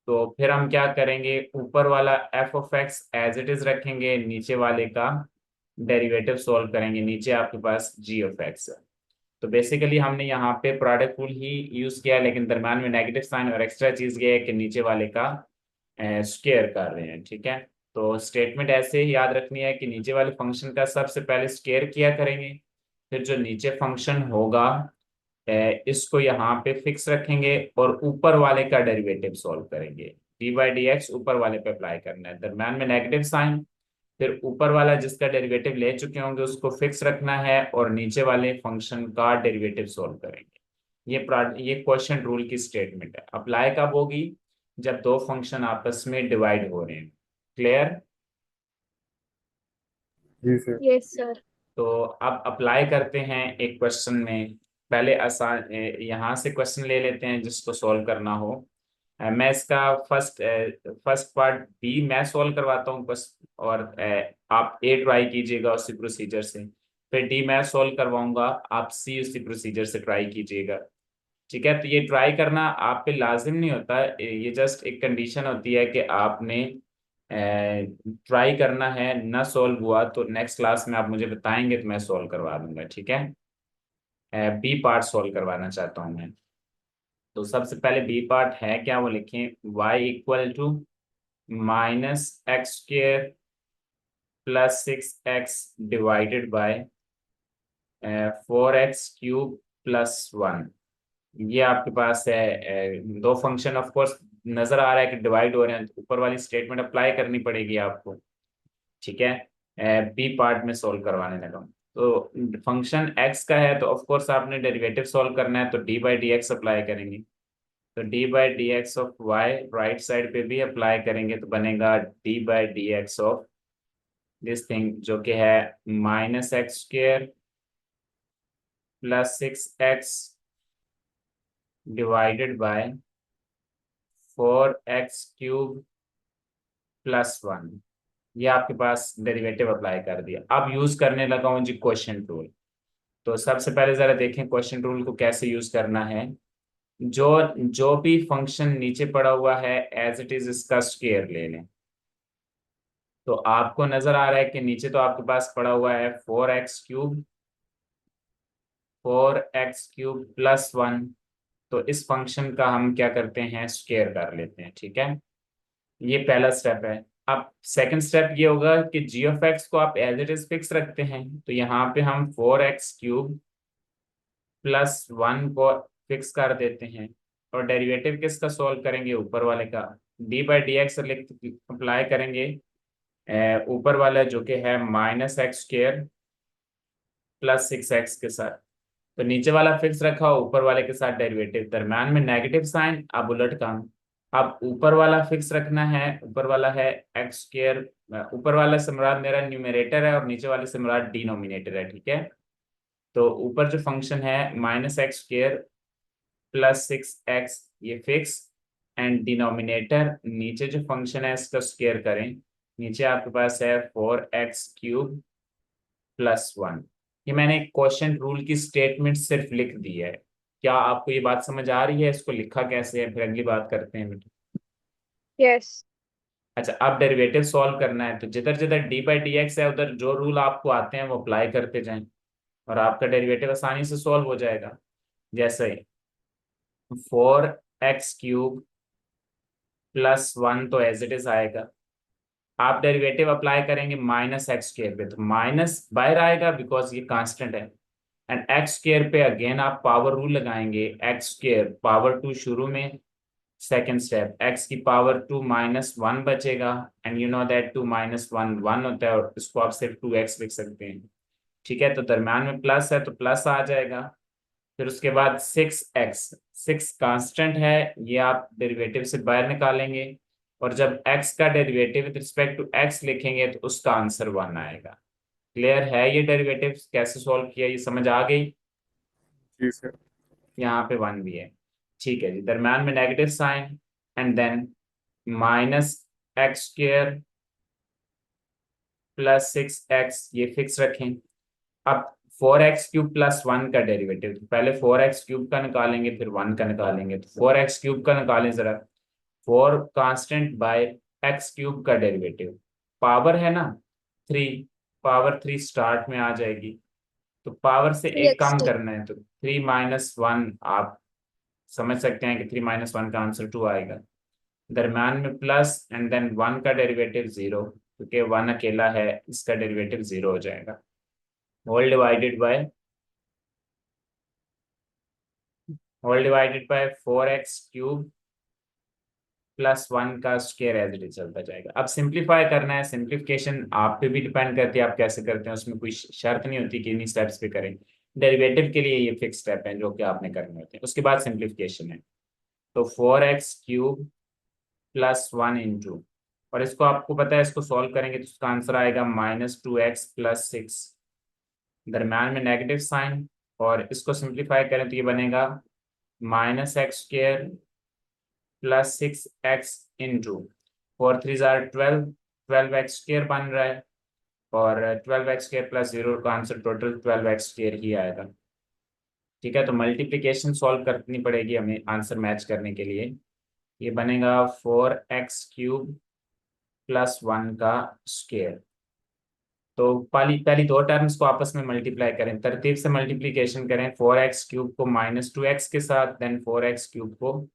तो फिर हम क्या करेंगे, ऊपर वाला f of x as it is रखेंगे, नीचे वाले का डेरिवेटिव सॉल्व करेंगे, नीचे आपके पास जी ऑफ एक्स है। तो बेसिकली हमने यहाँ पे प्रोडक्ट रूल ही यूज किया है, लेकिन दरम्यान में नेगेटिव साइन और एक्स्ट्रा चीज ये है कि नीचे वाले का स्क्वायर कर रहे हैं, ठीक है। तो स्टेटमेंट ऐसे ही याद रखनी है कि नीचे वाले फंक्शन का सबसे पहले स्क्वायर किया करेंगे, फिर जो नीचे फंक्शन होगा इसको यहाँ पे फिक्स रखेंगे और ऊपर वाले का डेरिवेटिव सॉल्व करेंगे। डी बाई डी एक्स ऊपर वाले पे अप्लाई करना है, दरम्यान में नेगेटिव साइन, फिर ऊपर वाला जिसका डेरिवेटिव ले चुके होंगे उसको फिक्स रखना है और नीचे वाले फंक्शन का डेरिवेटिव सॉल्व करेंगे। ये क्वेश्चन रूल की स्टेटमेंट है, अप्लाई कब होगी, जब दो फंक्शन आपस में डिवाइड हो रहे हैं। क्लियर? जी सर। Yes sir. तो अब अप्लाई करते हैं एक क्वेश्चन में। पहले आसान यहाँ से क्वेश्चन ले लेते हैं जिसको सॉल्व करना हो। मैं इसका फर्स्ट पार्ट बी मैं सॉल्व करवाता हूँ बस, और आप ए ट्राई कीजिएगा उसी प्रोसीजर से, फिर डी मैं सॉल्व करवाऊंगा, आप सी उसी प्रोसीजर से ट्राई कीजिएगा, ठीक है। तो ये ट्राई करना आप पे लाजिम नहीं होता, ये जस्ट एक कंडीशन होती है कि आपने ट्राई करना है, ना सॉल्व हुआ तो नेक्स्ट क्लास में आप मुझे बताएंगे तो मैं सॉल्व करवा दूंगा, ठीक है। बी पार्ट सॉल्व करवाना चाहता हूँ मैं। तो सबसे पहले बी पार्ट है क्या, वो लिखें y equal to minus x square plus 6x divided by 4x³ plus 1। ये आपके पास है दो फंक्शन ऑफ कोर्स नजर आ रहा है कि डिवाइड हो रहे हैं, तो ऊपर वाली स्टेटमेंट अप्लाई करनी पड़ेगी आपको, ठीक है। बी पार्ट में सॉल्व करवाने लगा हूं। तो फंक्शन एक्स का है तो ऑफ कोर्स आपने डेरिवेटिव सॉल्व करना है, तो D by D x apply करेंगे। तो D by D x of y right side पे भी अप्लाई करेंगे तो बनेगा d by D x of this thing जो कि है minus x square plus 6x divided by 4x³ plus 1। ये आपके पास डेरिवेटिव अप्लाई कर दिया। अब यूज करने लगा हूं जी क्वेश्चन रूल। तो सबसे पहले जरा देखें क्वेश्चन रूल को कैसे यूज करना है। जो जो भी फंक्शन नीचे पड़ा हुआ है एज इट इज इसका स्क्वायर ले लें। तो आपको नजर आ रहा है कि नीचे तो आपके पास पड़ा हुआ है 4x³ 4x³ प्लस 1। तो इस फंक्शन का हम क्या करते हैं, स्क्वायर कर लेते हैं। ठीक है, ये पहला स्टेप है। अब सेकंड स्टेप ये होगा कि जी ऑफ एक्स को आप एज इट इज फिक्स रखते हैं। तो यहाँ पे हम 4x³ प्लस 1 को फिक्स कर देते हैं और डेरिवेटिव किसका सॉल्व करेंगे, ऊपर वाले का। डी बाई डी एक्स लिख अप्लाई करेंगे ऊपर वाला जो कि है -x² प्लस 6x के साथ। तो नीचे वाला फिक्स रखा, ऊपर वाले के साथ डेरिवेटिव, दरम्यान में नेगेटिव साइन, अब उलट काम। अब ऊपर वाला फिक्स रखना है, ऊपर वाला है x²। ऊपर वाला से मुराद मेरा न्यूमरेटर है और नीचे वाले से मुराद डिनोमिनेटर है। ठीक है, तो ऊपर जो फंक्शन है -x² प्लस 6x ये फिक्स, एंड डिनोमिनेटर नीचे जो फंक्शन है इसका स्क्वायर करें। नीचे आपके पास है 4x³ प्लस 1। ये मैंने क्वेश्चन रूल की स्टेटमेंट सिर्फ लिख दी है। क्या आपको ये बात समझ आ रही है, इसको लिखा कैसे है, फिर अगली बात करते हैं बेटा। यस। अच्छा, अब डेरिवेटिव सॉल्व करना है। तो जिधर जिधर डी बाई डी एक्स है उधर जो रूल आपको आते हैं वो अप्लाई करते जाएं और आपका डेरिवेटिव आसानी से सॉल्व हो जाएगा। जैसे 4x³ प्लस 1 तो एज इट इज आएगा। आप डेरिवेटिव अप्लाई करेंगे -x² पे, तो माइनस बाहर आएगा बिकॉज ये कांस्टेंट है। एंड x² पे अगेन आप पावर रूल लगाएंगे, x² पावर 2 शुरू में, सेकेंड स्टेप x की पावर 2 -1 बचेगा। एंड यू नो दैट 2 -1 1 होता है और इसको आप सिर्फ 2x लिख सकते हैं। ठीक है, तो दरम्यान में प्लस है तो प्लस आ जाएगा। फिर उसके बाद 6x, 6 कांस्टेंट है, ये आप डेरिवेटिव से बाहर निकालेंगे और जब x का derivative with respect to x लिखेंगे तो उसका आंसर 1 आएगा। क्लियर है ये डेरिवेटिव कैसे सॉल्व किया, ये समझ आ गई। जी सर। यहाँ पे 1 भी है। ठीक है जी, दरम्यान में negative sign and then -x² plus 6x ये फिक्स रखें। अब 4x³ प्लस 1 का डेरिवेटिव, तो पहले 4x³ का निकालेंगे फिर 1 का निकालेंगे। तो 4x³ का निकालें जरा। 4 कांस्टेंट बाय x³ का डेरिवेटिव, पावर है ना 3, पावर 3 स्टार्ट में आ जाएगी। तो पावर से एक कम 3x²। करना है तो 3 -1, आप समझ सकते हैं कि 3 -1 का आंसर 2 आएगा। दरम्यान में प्लस एंड देन 1 का डेरिवेटिव 0, क्योंकि 1 अकेला है, इसका डेरिवेटिव 0 हो जाएगा। Whole divided by 4x³ plus 1 का स्क्वायर एज इट इज चलता जाएगा। अब सिंप्लीफाई करना है, सिंप्लीफिकेशन आप पे भी डिपेंड करती है आप कैसे करते हैं, उसमें कोई शर्त नहीं होती कि इन्हीं स्टेप्स पे करें। डेरिवेटिव के लिए ये फिक्स स्टेप है जो कि आपने करने होते हैं, उसके बाद सिंप्लीफिकेशन है। तो 4x³ प्लस 1 इंटू, और इसको आपको पता है इसको सॉल्व करेंगे तो उसका आंसर आएगा -2x प्लस 6, दरम्यान में नेगेटिव साइन, और इसको सिंप्लीफाई करें तो ये बनेगा -x² plus 6x into 4 3 12, 12x² बन रहा है, और 12x² प्लस 0 का आंसर टोटल 12x² ही आएगा। ठीक है, तो मल्टीप्लिकेशन सॉल्व करनी पड़ेगी हमें आंसर मैच करने के लिए। ये बनेगा 4x³ प्लस 1 का स्क्वायर। तो पहली पहली दो टर्म्स को आपस में मल्टीप्लाई करें, तरतीब से मल्टीप्लिकेशन करें। 4x³ को -2x के साथ, देन 4x³ को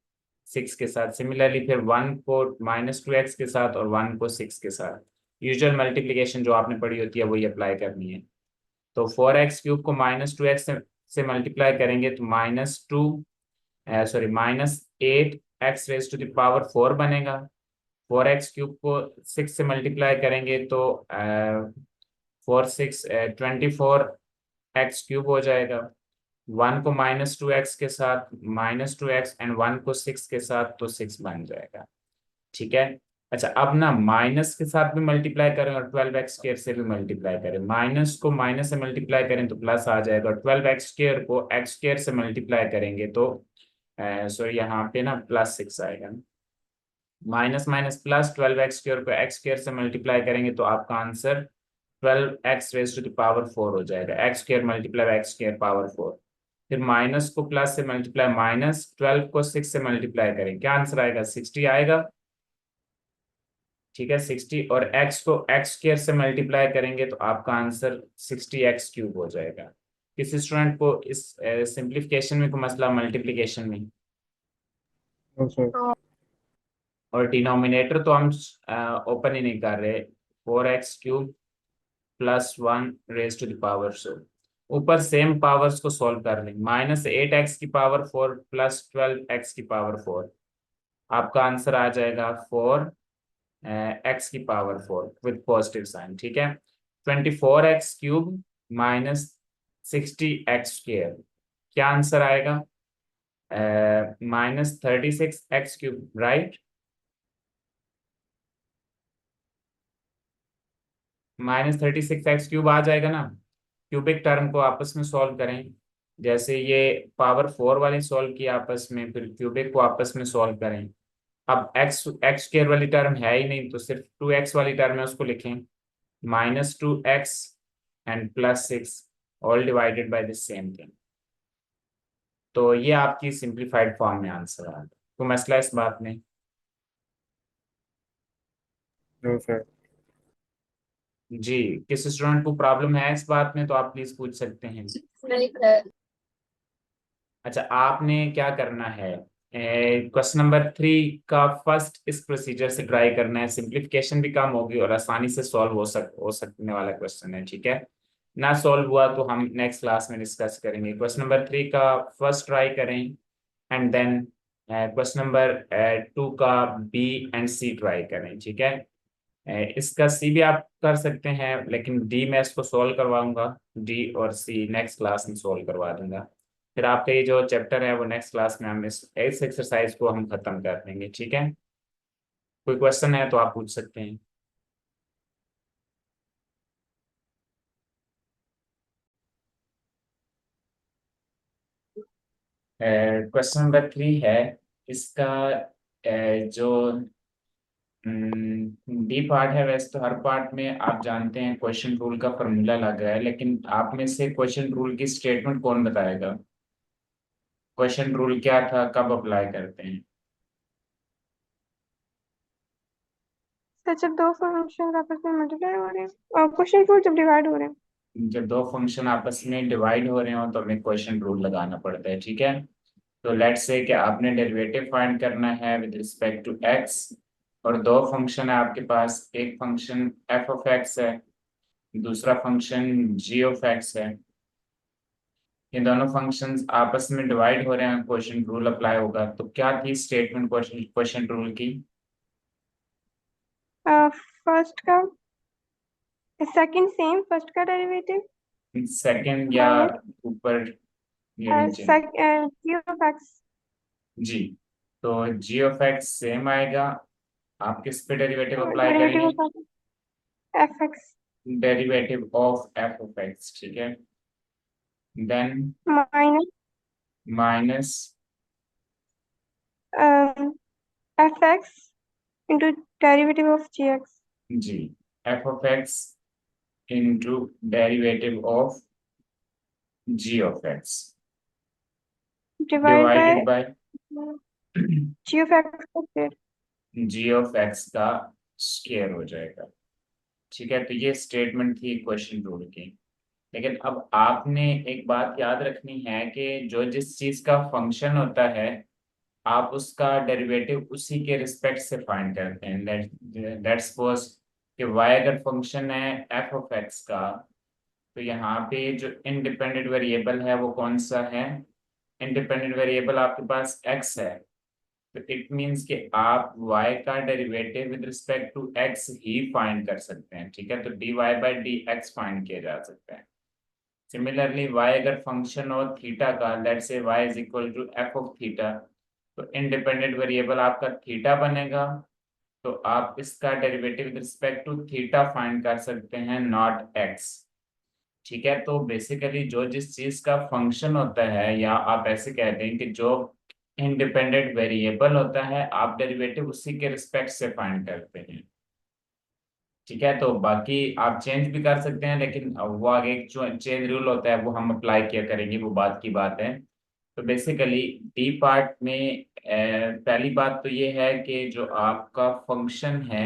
6 के साथ, सिमिलरली फिर 1 को -2x के साथ और 1 को 6 के साथ। यूजुअल मल्टीप्लिकेशन जो आपने पढ़ी होती है वही अप्लाई करनी है। तो 4x³ को -2x से मल्टीप्लाई करेंगे तो -8x⁻⁴ बनेगा। 4x³ को 6 से मल्टीप्लाई करेंगे तो 4 6 24x³ हो जाएगा। 1 को -2x के साथ -2x, एंड 1 को 6 के साथ तो 6 बन जाएगा। ठीक है, अच्छा, अब ना माइनस के साथ भी मल्टीप्लाई करें और 12x² से भी मल्टीप्लाई करें। माइनस को माइनस से मल्टीप्लाई करें तो प्लस आ जाएगा, और 12x² को x² से मल्टीप्लाई करेंगे तो सॉरी यहाँ पे ना +6 आएगा। माइनस माइनस प्लस, 12x² को x² से मल्टीप्लाई करेंगे तो आपका आंसर 12x⁴ हो जाएगा। x² multiply by x² power 4। फिर माइनस को प्लस से मल्टीप्लाई, माइनस 12 को 6 से मल्टीप्लाई करें, क्या आंसर आएगा? 60 आएगा। ठीक है, 60, और x को x² से मल्टीप्लाई करेंगे तो आपका आंसर 60x³ हो जाएगा। किसी स्टूडेंट को इस सिंप्लीफिकेशन में कोई मसला, मल्टीप्लिकेशन में? No sir. और डिनोमिनेटर तो हम ओपन ही नहीं कर रहे। 4x³ + 1 raise to the power 4। ऊपर सेम पावर्स को सॉल्व कर लें। -8x⁴ + 12x⁴ आपका आंसर आ जाएगा 4x⁴ विद पॉजिटिव साइन। ठीक है, 24x³ -60x², क्या आंसर आएगा? -36x³, right. -36x³ आ जाएगा ना। क्यूबिक टर्म को आपस में सॉल्व करें, जैसे ये पावर 4 वाले सॉल्व किया आपस में, फिर क्यूबिक को आपस में सॉल्व करें। अब x² वाली टर्म है ही नहीं, तो सिर्फ 2x वाली टर्म है, उसको लिखें। -2x and +6 all divided by the same thing. तो ये आपकी सिंप्लीफाइड फॉर्म में आंसर आ गया। तो मसला इस बात में? No sir. जी, किस स्टूडेंट को प्रॉब्लम है इस बात में तो आप प्लीज पूछ सकते हैं। अच्छा, आपने क्या करना है, क्वेश्चन नंबर 3 का फर्स्ट इस प्रोसीजर से ट्राई करना है। सिंप्लीफिकेशन भी कम होगी और आसानी से सॉल्व हो सकने वाला क्वेश्चन है। ठीक है, ना सॉल्व हुआ तो हम नेक्स्ट क्लास में डिस्कस करेंगे। क्वेश्चन नंबर 3 का फर्स्ट ट्राई करें, एंड देन क्वेश्चन नंबर 2 का बी एंड सी ट्राई करें। ठीक है, इसका सी भी आप कर सकते हैं, लेकिन डी मैं इसको सॉल्व करवाऊंगा। डी और सी नेक्स्ट क्लास में सॉल्व करवा दूंगा। फिर आपका ये जो चैप्टर है वो नेक्स्ट क्लास में हम इस एक्सरसाइज को हम खत्म कर देंगे। ठीक है, कोई क्वेश्चन है तो आप पूछ सकते हैं। क्वेश्चन नंबर 3 है इसका, जो डी पार्ट है, वैसे तो हर पार्ट में आप जानते हैं क्वेश्चन रूल का फॉर्मूला लगा है, लेकिन आप में से क्वेश्चन रूल की स्टेटमेंट कौन बताएगा? क्वेश्चन रूल क्या था, कब अप्लाई करते हैं? तो जब दो फंक्शन आपस में मल्टीप्लाई हो रहे हैं और क्वेश्चन रूल जब डिवाइड हो रहे हैं। जब दो फंक्शन आपस में डिवाइड हो रहे हो तो हमें क्वेश्चन रूल लगाना पड़ता है। ठीक है, तो लेट्स से कि आपने डेरिवेटिव फाइंड करना है विद रिस्पेक्ट टू एक्स, और दो फंक्शन है आपके पास। एक फंक्शन f(x) है, दूसरा फंक्शन g(x) है। ये दोनों फंक्शंस आपस में डिवाइड हो रहे हैं, क्वेश्चन रूल अप्लाई होगा। तो क्या थी स्टेटमेंट क्वेश्चन रूल की? फर्स्ट का सेकंड सेम फर्स्ट का डेरिवेटिव सेकंड या बाय ऊपर या नीचे? जी ऑफ एक्स। जी, तो g(x) सेम आएगा। आप किस पे डेरिवेटिव अप्लाई डेरिवेटिव करेंगे? Of f x derivative of f(x), ठीक है। Then minus minus f x into derivative of g x g f(x) into derivative of g(x) divide by divided by g of x का square. g(x) का square हो जाएगा। ठीक है, तो ये स्टेटमेंट थी क्वेश्चन रूल की। लेकिन अब आपने एक बात याद रखनी है कि जो जिस चीज का फंक्शन होता है, आप उसका डेरिवेटिव उसी के रिस्पेक्ट से फाइंड करते हैं। लेट्स सपोज कि y अगर फंक्शन है f(x) का, तो यहाँ पे जो इंडिपेंडेंट वेरिएबल है वो कौन सा है? इंडिपेंडेंट वेरिएबल आपके पास x है, तो इट मीन्स कि आप y का derivative with respect to x ही फाइंड कर सकते हैं। ठीक है, तो dy बाई dx फाइंड किया जा सकता है। सिमिलरली y अगर फंक्शन हो थीटा का, let's say y is equal to f of theta, तो इंडिपेंडेंट वेरिएबल आपका थीटा बनेगा, तो आप इसका derivative with respect to theta find कर सकते हैं, नॉट एक्स। ठीक है, तो बेसिकली जो जिस चीज का फंक्शन होता है, या आप ऐसे कहते हैं कि जो इंडिपेंडेंट वेरिएबल होता है, आप डेरिवेटिव उसी के रिस्पेक्ट से फाइंड करते हैं। ठीक है, तो बाकी आप चेंज भी कर सकते हैं, लेकिन वो आगे एक जो चेंज रूल होता है वो हम अप्लाई किया करेंगे, वो बात की बात है। तो बेसिकली डी पार्ट में पहली बात तो ये है कि जो आपका फंक्शन है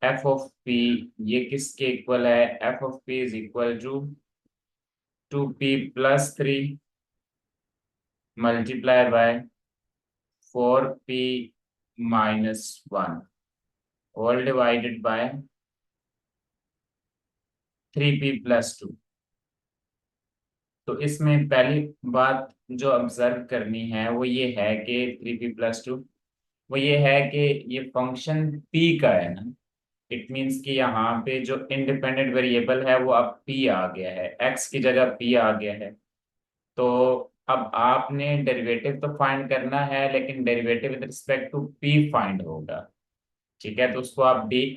एफ ऑफ पी, ये किसके इक्वल है? F of p is equal to 2p+3 multiply by 4p-1 all divided by 3p+2। तो इसमें पहली बात जो ऑब्जर्व करनी है वो ये है कि 3p+2, वो ये है कि ये फंक्शन p का है ना। इट मीन्स कि यहाँ पे जो इंडिपेंडेंट वेरिएबल है वो अब p आ गया है, x की जगह p आ गया है। तो अब आपने डेरिवेटिव तो फाइंड करना है, लेकिन derivative with respect to p find होगा। ठीक है, तो उसको आप डी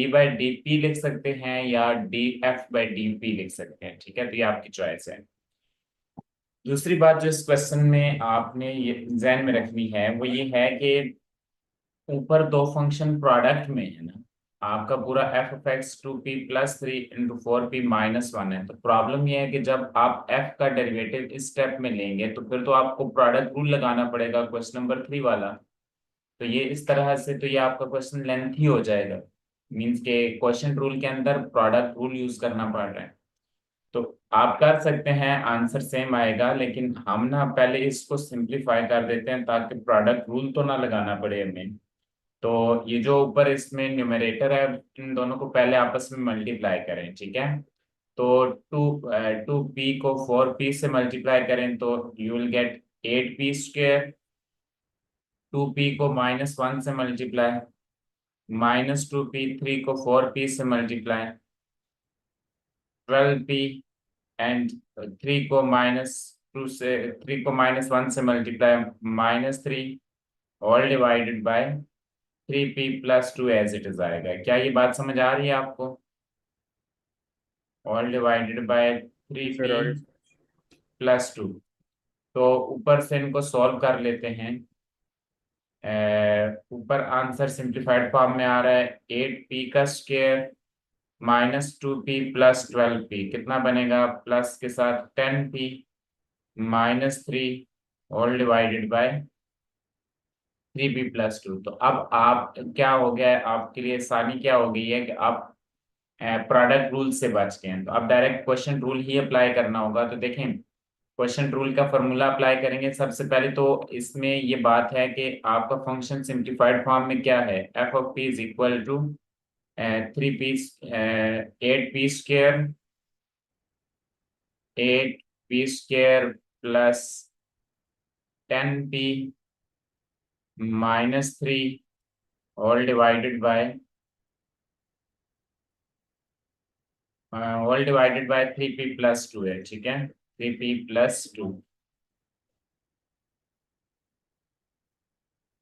बाई डी पी लिख सकते हैं या df/dp लिख सकते हैं। ठीक है, तो ये आपकी चॉइस है। दूसरी बात जो इस क्वेश्चन में आपने ये ध्यान में रखनी है वो ये है कि ऊपर दो फंक्शन प्रोडक्ट में है ना, आपका पूरा f(x) 2p+3 × 4p-1 है। तो प्रॉब्लम ये है कि जब आप f का डेरिवेटिव इस स्टेप में लेंगे तो फिर तो आपको प्रोडक्ट रूल लगाना पड़ेगा, क्वेश्चन नंबर 3 वाला। तो ये इस तरह से तो ये आपका क्वेश्चन लेंथी हो जाएगा, मीन्स के क्वेश्चन रूल के अंदर प्रोडक्ट रूल यूज करना पड़ रहा है। तो आप कर सकते हैं, आंसर सेम आएगा, लेकिन हम ना पहले इसको सिंप्लीफाई कर देते हैं ताकि प्रोडक्ट रूल तो ना लगाना पड़े हमें। तो ये जो ऊपर इसमें न्यूमरेटर है, इन दोनों को पहले आपस में मल्टीप्लाई करें। ठीक है, तो 2p को 4p से मल्टीप्लाई करें तो you will get 8p²। 2p को -1 से मल्टीप्लाई, -2p, 3 को 4p से मल्टीप्लाई, 12p, एंड 3 को -1 से multiply, -3 all divided by 3p+2 as it is आएगा। क्या ये बात समझ आ रही है आपको? All divided by three sir p आगे प्लस टू तो ऊपर से इनको सॉल्व कर लेते हैं। ऊपर आंसर सिंप्लीफाइड फॉर्म में आ रहा है 8p² -2p+12p, कितना बनेगा? प्लस के साथ 10p -3 all divided by 3p+2। तो अब आप क्या हो गया है, आपके लिए आसानी क्या हो गई है कि आप प्रोडक्ट रूल से बच गए हैं। तो अब डायरेक्ट क्वेश्चन रूल ही अप्लाई करना होगा। तो देखें, क्वेश्चन रूल का फॉर्मूला अप्लाई करेंगे। सबसे पहले तो इसमें ये बात है कि आपका फंक्शन सिंप्लीफाइड फॉर्म में क्या है, f of p is equal to 8p² 8p² plus 10p -3 all divided by 3p+2 है। ठीक है, 3p+2।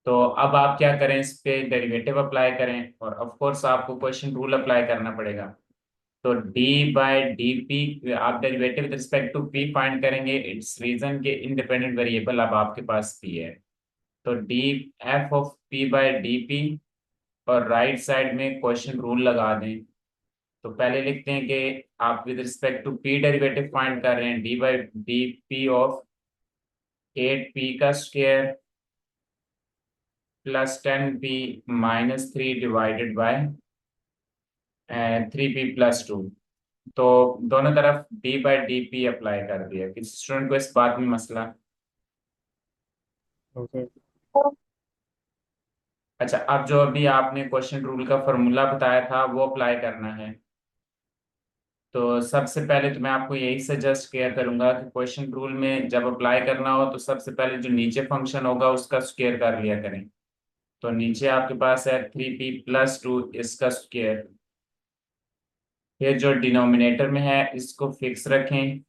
तो अब आप क्या करें, इस पे डेरिवेटिव अप्लाई करें, और ऑफ कोर्स आपको क्वेश्चन रूल अप्लाई करना पड़ेगा। तो d/dp आप derivative with respect to p find करेंगे। इट्स रीजन के इंडिपेंडेंट वेरिएबल अब आपके पास p है। तो df/p/dp, और राइट साइड में क्वेश्चन रूल लगा दें। तो पहले लिखते हैं कि आप with respect to p derivative find कर रहे हैं, d/dp of 8p² plus 10p -3 divided by 3p+2। तो दोनों तरफ d/dp अप्लाई कर दिया। किसी स्टूडेंट को इस बात में मसला? No sir. अच्छा, अब जो अभी आपने क्वेश्चन रूल का फॉर्मूला बताया था वो अप्लाई करना है। तो सबसे पहले तो मैं आपको यही सजेस्ट किया करूंगा कि क्वेश्चन रूल में जब अप्लाई करना हो तो सबसे पहले जो नीचे फंक्शन होगा उसका स्क्वायर कर लिया करें। तो नीचे आपके पास है 3p+2, इसका स्क्वायर। फिर जो डिनोमिनेटर में है इसको फिक्स रखें,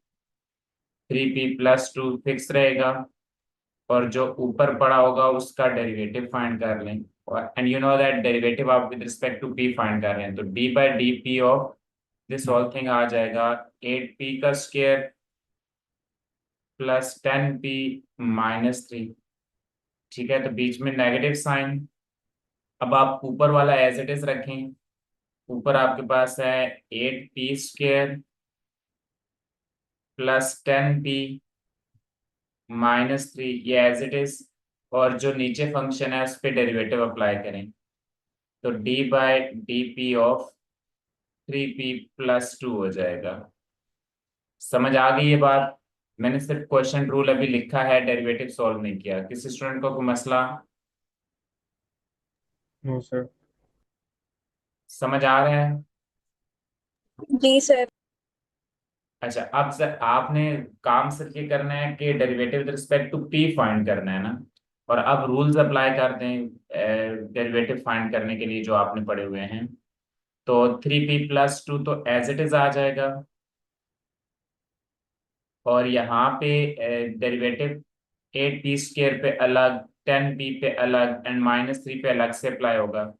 3p+2 फिक्स रहेगा, और जो ऊपर पड़ा होगा उसका डेरिवेटिव फाइंड कर लें। And you know that derivative आप with respect to P find कर रहे हैं, तो D by D P of this whole thing आ जाएगा 8p का स्क्वायर प्लस 10p माइनस 3। ठीक है, तो बीच में नेगेटिव साइन। अब आप ऊपर वाला एज इट इज रखें। ऊपर आपके पास है 8p square plus 10p minus 3, ये एज इट इज। और जो नीचे फंक्शन है उस पर डेरिवेटिव अप्लाई करें, तो D by D P of 3p plus 2 हो जाएगा। समझ आ गई ये बात? मैंने सिर्फ क्वेश्चन रूल अभी लिखा है, डेरिवेटिव सॉल्व नहीं किया। किसी स्टूडेंट को कोई मसला नो सर। समझ आ रहा है? जी सर। अच्छा, अब सर आपने काम सिर्फ ये करना है कि derivative with respect to P find करना है ना, और अब रूल्स अप्लाई करते हैं डेरिवेटिव फाइंड करने के लिए जो आपने पढ़े हुए हैं। तो 3p+2 तो एज इट इज आ जाएगा, और यहाँ पे डेरिवेटिव 8p² पे अलग, 10p पे अलग एंड -3 पे अलग से अप्लाई होगा।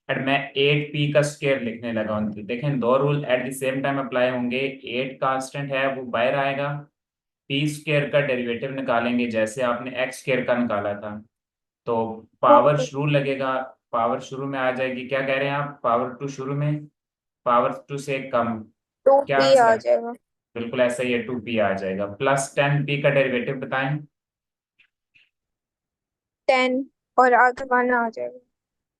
एंड मैं 8p का स्क्वायर लिखने लगा हूँ। देखें, दो rule at the same time apply होंगे। 8 कांस्टेंट है वो बाहर आएगा, p² का डेरिवेटिव निकालेंगे जैसे आपने x² का निकाला था, तो पावर ओके। शुरू लगेगा। पावर शुरू में आ जाएगी, क्या कह रहे हैं आप? पावर टू शुरू में, पावर टू से कम। टू क्या पी आंसर आ है? जाएगा। बिल्कुल ऐसा ही है, 2p आ जाएगा। प्लस 10p का डेरिवेटिव बताएं। 10 और आगे 1 आ जाएगा।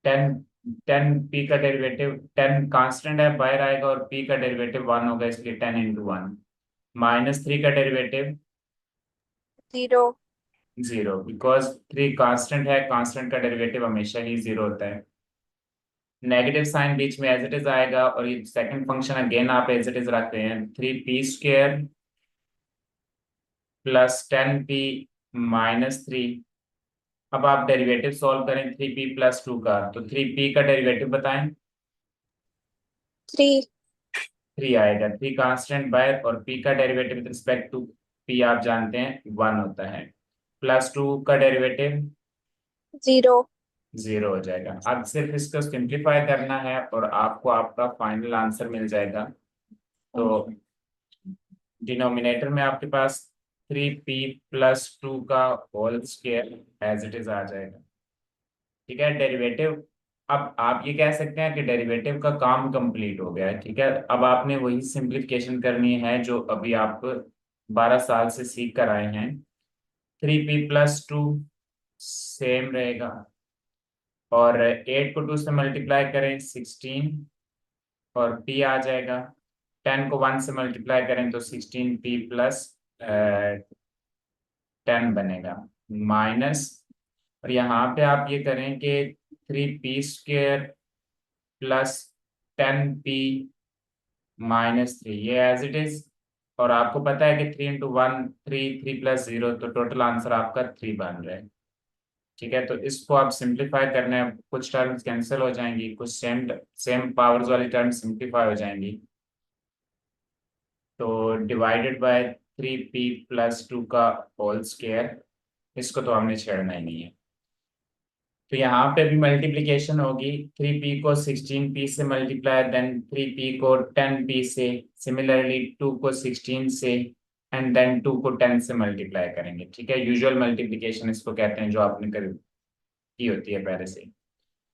10 10p का डेरिवेटिव, 10 कांस्टेंट है बाहर आएगा, और p का डेरिवेटिव 1 होगा, इसलिए 10 × 1। -3 का डेरिवेटिव 0। 0, बिकॉज 3 कांस्टेंट है, कांस्टेंट का डेरिवेटिव हमेशा ही 0 होता है। नेगेटिव साइन बीच में एज इट इज आएगा, और ये सेकंड फंक्शन अगेन आप एज इट इज रखते हैं, 3p² प्लस 10p माइनस 3। अब आप डेरिवेटिव सॉल्व करें 3p+2 का, तो 3p का डेरिवेटिव बताएं। 3। 3 आएगा, 3 कांस्टेंट बाय, और p का derivative with respect to p आप जानते हैं 1 होता है। +2 का डेरिवेटिव 0। 0 हो जाएगा। अब सिर्फ इसको सिंप्लीफाई करना है और आपको आपका फाइनल आंसर मिल जाएगा। तो डिनोमिनेटर में आपके पास 3p+2 का whole square as it is आ जाएगा। ठीक है, डेरिवेटिव, अब आप ये कह सकते हैं कि डेरिवेटिव का काम कंप्लीट हो गया है। ठीक है, अब आपने वही सिंप्लीफिकेशन करनी है जो अभी आप 12 साल से सीख कर आए हैं। 3p+2 सेम रहेगा, और 8 को 2 से मल्टीप्लाई करें 16, और p आ जाएगा। 10 को 1 से मल्टीप्लाई करें तो 16p+10 बनेगा, माइनस, और यहाँ पे आप ये करें कि 3p² प्लस 10p माइनस 3, ये एज इट इज। और आपको पता है कि 3 × 1 3, 3+0, तो टोटल आंसर आपका 3 बन रहा है। ठीक है, तो इसको आप सिंप्लीफाई करने हैं, कुछ टर्म्स कैंसिल हो जाएंगी, कुछ सेम सेम पावर्स वाली टर्म्स सिंप्लीफाई हो जाएंगी। तो डिवाइडेड बाय 3p+2 का होल स्क्वायर, इसको तो हमने छेड़ना ही नहीं है। तो यहाँ पे भी मल्टीप्लीकेशन होगी, 3p को 16p से मल्टीप्लाई, देन 3p को 10p से, सिमिलरली 2 को 16 से, एंड देन 2 को 10 से मल्टीप्लाई करेंगे। ठीक है, यूजुअल मल्टीप्लीकेशन इसको कहते हैं, जो आपने कर की होती है पहले से।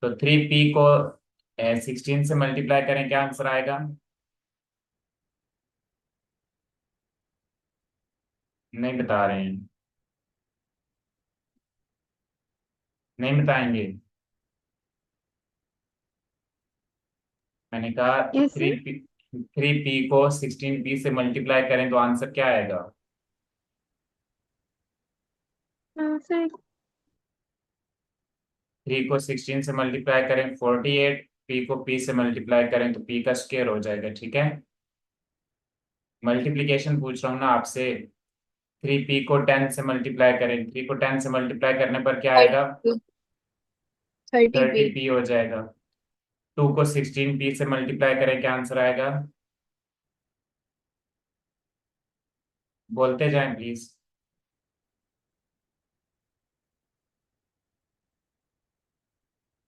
तो 3p को 16 से मल्टीप्लाई करें, क्या आंसर आएगा? नहीं बता रहे हैं? नहीं बताएंगे? मैंने कहा कैसे? 3p को 16p से मल्टीप्लाई करें तो आंसर क्या आएगा? सर 3 को 16 से मल्टीप्लाई करें 48, p को p से मल्टीप्लाई करें तो p का स्क्वायर हो जाएगा। ठीक है, मल्टीप्लीकेशन पूछ रहा हूँ ना आपसे। 3p को 10 से मल्टीप्लाई करें, 3 को 10 से मल्टीप्लाई करने पर क्या आएगा? 30p। 30p हो जाएगा। 2 को 16p से मल्टीप्लाई करें, क्या आंसर आएगा? बोलते जाएं प्लीज।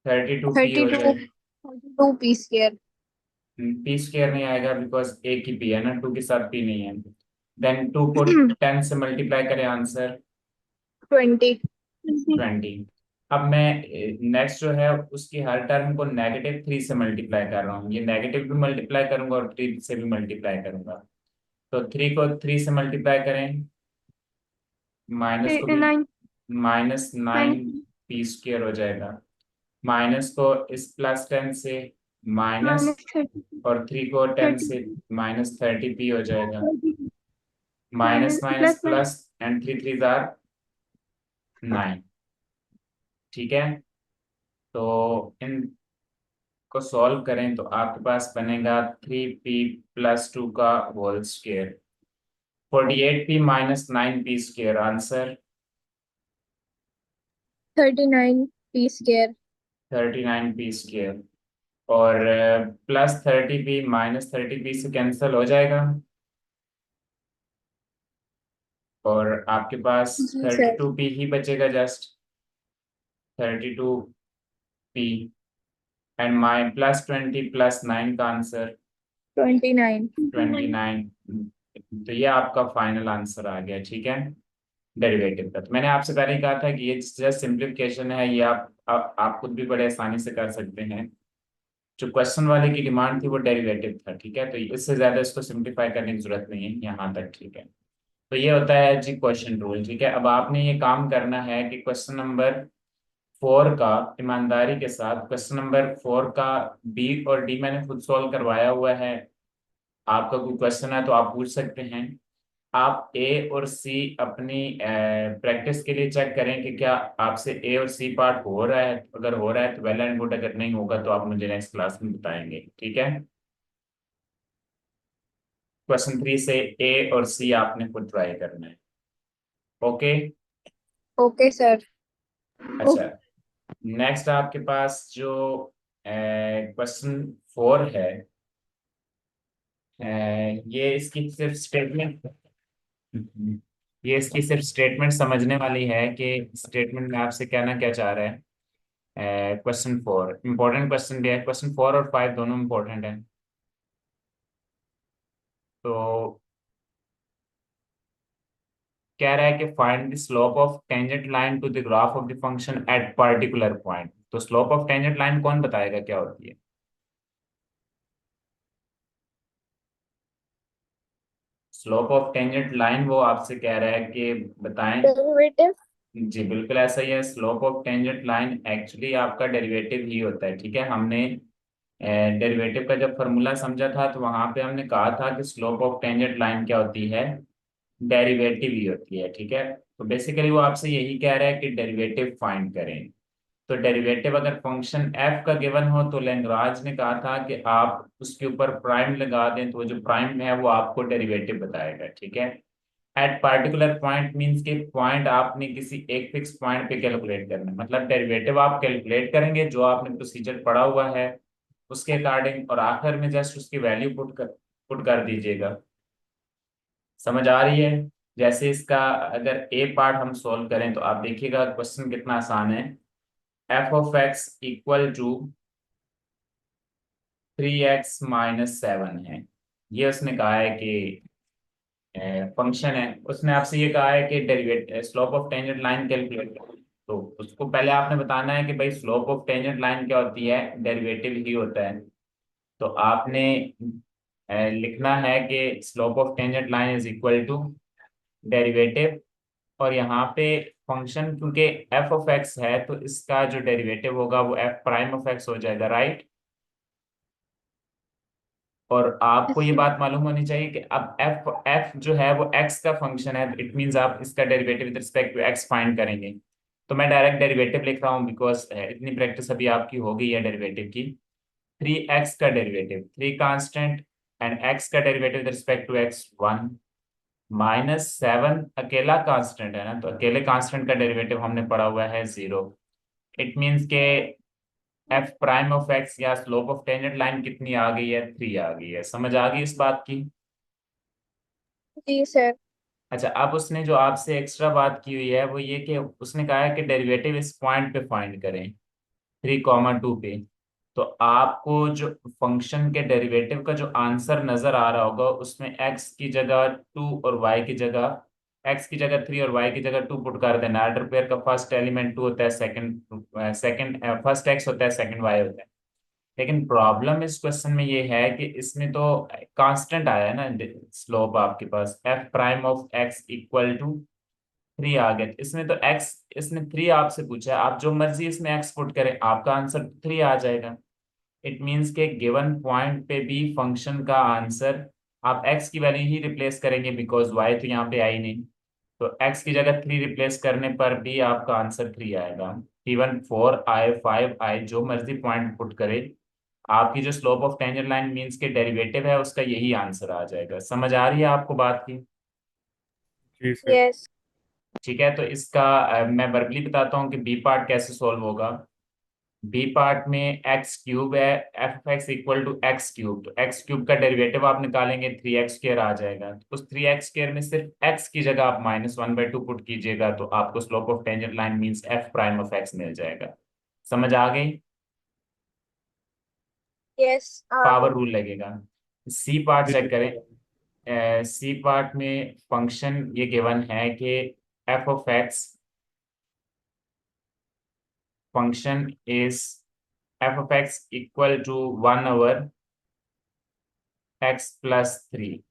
32 पी हो 32 जाएगा। 32 पी स्क्वायर। पी स्क्वायर नहीं आएगा बिकॉज एक ही पी है ना, टू के साथ पी नहीं है। देन 2 को 10 से मल्टीप्लाई करें, आंसर 20। 20। अब मैं नेक्स्ट जो है उसकी हर टर्म को -3 से मल्टीप्लाई कर रहा हूँ। ये नेगेटिव भी मल्टीप्लाई करूंगा और 3 से भी मल्टीप्लाई करूंगा। तो 3 को 3 से मल्टीप्लाई करें, माइनस को भी 9 -9 पी स्क्वायर हो जाएगा। माइनस को इस +10 से माइनस, -30 और 3 को 10 से -30 पी हो जाएगा। Minus minus plus plus and 3 3 are 9। ठीक है, तो इनको सॉल्व करें तो आपके पास बनेगा 3p + 2 का whole square, 48p - 9p square, answer 39 p square. 39p square. और +30p - 30p से कैंसिल हो जाएगा, और आपके पास जी सर। 32p ही बचेगा, जस्ट 32p। एंड माई +20 + 9 का आंसर 29। 29। तो ये आपका फाइनल आंसर आ गया। ठीक है, डेरिवेटिव का तो मैंने आपसे पहले ही कहा था कि ये जस्ट सिंप्लीफिकेशन है, ये आप खुद भी बड़े आसानी से कर सकते हैं। जो क्वेश्चन वाले की डिमांड थी वो डेरिवेटिव था। ठीक है, तो इससे ज्यादा इसको सिंप्लीफाई करने की जरूरत नहीं है यहाँ तक। ठीक है, तो ये होता है जी क्वेश्चन रूल। ठीक है, अब आपने ये काम करना है कि क्वेश्चन नंबर 4 का, ईमानदारी के साथ क्वेश्चन नंबर 4 का बी और डी मैंने खुद सॉल्व करवाया हुआ है। आपका कोई क्वेश्चन है तो आप पूछ सकते हैं। आप ए और सी अपनी प्रैक्टिस के लिए चेक करें कि क्या आपसे ए और सी पार्ट हो रहा है। अगर हो रहा है तो वेल एंड गुड, अगर नहीं होगा तो आप मुझे नेक्स्ट क्लास में बताएंगे। ठीक है, क्वेश्चन 3 से ए और सी आपने खुद ट्राई करना है। Okay, okay sir. अच्छा, नेक्स्ट आपके पास जो क्वेश्चन 4 है, ये इसकी सिर्फ स्टेटमेंट, ये इसकी सिर्फ स्टेटमेंट समझने वाली है कि स्टेटमेंट में आपसे कहना क्या चाह रहा है। क्वेश्चन 4 इंपॉर्टेंट क्वेश्चन भी है, क्वेश्चन 4 और 5 दोनों इंपॉर्टेंट है। तो कह रहा है कि find the slope of tangent line to the graph of the function at particular point. तो स्लोप ऑफ टेंजेंट लाइन कौन बताएगा क्या होती है? स्लोप ऑफ टेंजेंट लाइन वो आपसे कह रहा है कि बताएं। डेरिवेटिव। जी बिल्कुल ऐसा ही है, slope of tangent line actually आपका डेरिवेटिव ही होता है। ठीक है, हमने डेरिवेटिव का जब फॉर्मूला समझा था तो वहां पे हमने कहा था कि स्लोप ऑफ टेंजेंट लाइन क्या होती है, डेरिवेटिव ही होती है। ठीक है, तो बेसिकली वो आपसे यही कह रहा है कि डेरिवेटिव फाइंड करें। तो डेरिवेटिव अगर फंक्शन f का गिवन हो तो लेंग्राज ने कहा था कि आप उसके ऊपर प्राइम लगा दें, तो वो जो प्राइम है वो आपको डेरिवेटिव बताएगा। ठीक है, एट पार्टिकुलर पॉइंट मींस के पॉइंट आपने किसी एक फिक्स पॉइंट पे कैलकुलेट करना है। मतलब डेरिवेटिव आप कैलकुलेट करेंगे जो आपने प्रोसीजर पढ़ा हुआ है उसके अकॉर्डिंग, और आखिर में जस्ट उसकी वैल्यू पुट कर दीजिएगा। समझ आ रही है? जैसे इसका अगर ए पार्ट हम सॉल्व करें तो आप देखिएगा क्वेश्चन कितना आसान है। f(x) = 3x - 7 है। ये उसने कहा है कि फंक्शन है, उसने आपसे ये कहा है कि derivative slope of tangent line calculate करो। तो उसको पहले आपने बताना है कि भाई स्लोप ऑफ टेंजेंट लाइन क्या होती है, डेरिवेटिव ही होता है। तो आपने लिखना है कि slope of tangent line = derivative, और यहाँ पे फंक्शन क्योंकि f(x) है तो इसका जो डेरिवेटिव होगा वो f'(x) हो जाएगा, राइट। और आपको ये बात मालूम होनी चाहिए कि अब f जो है वो x का फंक्शन है, इट मींस आप इसका derivative with respect to x find करेंगे। तो मैं डायरेक्ट डेरिवेटिव लिख रहा हूँ बिकॉज इतनी प्रैक्टिस अभी आपकी हो गई है डेरिवेटिव की। 3x का डेरिवेटिव 3 कांस्टेंट, एंड x का derivative with respect to x 1, -7 अकेला कांस्टेंट है ना, तो अकेले कांस्टेंट का डेरिवेटिव हमने पढ़ा हुआ है 0। इट मींस के f'(x) या स्लोप ऑफ टेंजेंट लाइन कितनी आ गई है, 3 आ गई है। समझ आ गई इस बात की? जी सर। अच्छा, अब उसने जो आपसे एक्स्ट्रा बात की हुई है वो ये कि उसने कहा है कि डेरिवेटिव इस पॉइंट पे फाइंड करें। 3,2 पे, तो आपको जो फंक्शन के डेरिवेटिव का जो आंसर नजर आ रहा होगा उसमें x की जगह 2 और y की जगह, x की जगह 3 और y की जगह 2 पुट कर देना। ऑर्डर पेयर का फर्स्ट एलिमेंट 2 होता है, सेकंड फर्स्ट x होता है, सेकंड y होता है। लेकिन प्रॉब्लम इस क्वेश्चन में ये है कि इसमें तो कांस्टेंट आया है ना, स्लोप आपके पास f prime of x equal to 3 आ गया। इसमें तो x, इसने 3 आपसे पूछा है, आप जो मर्जी इसमें x पुट करें आपका आंसर 3 आ जाएगा। इट मीन्स के गिवन पॉइंट पे भी फंक्शन का आंसर आप x की वैल्यू ही रिप्लेस करेंगे, बिकॉज y तो यहाँ पे आई नहीं। तो x की जगह 3 रिप्लेस करने पर भी आपका आंसर 3 आएगा। इवन 4i 5i जो मर्जी पॉइंट पुट करे, आपकी जो slope of tangent line means के डेरिवेटिव है उसका यही आंसर आ जाएगा। समझ आ रही है आपको बात की? जी सर। Yes. ठीक है, तो इसका मैं वर्बली बताता हूँ कि बी पार्ट कैसे सॉल्व होगा। बी पार्ट में एक्स क्यूब है, f x equal to x cube, तो एक्स क्यूब का डेरिवेटिव आप निकालेंगे 3x² आ जाएगा। तो उस 3x² में सिर्फ x की जगह आप -1/2 पुट कीजिएगा तो आपको slope of tangent line means F prime of X मिल जाएगा। समझ आ गई? Yes. पावर रूल लगेगा। सी पार्ट जी चेक सर। करें। सी पार्ट में फंक्शन ये गिवन है कि F of X function is F of X equal to 1/x+3।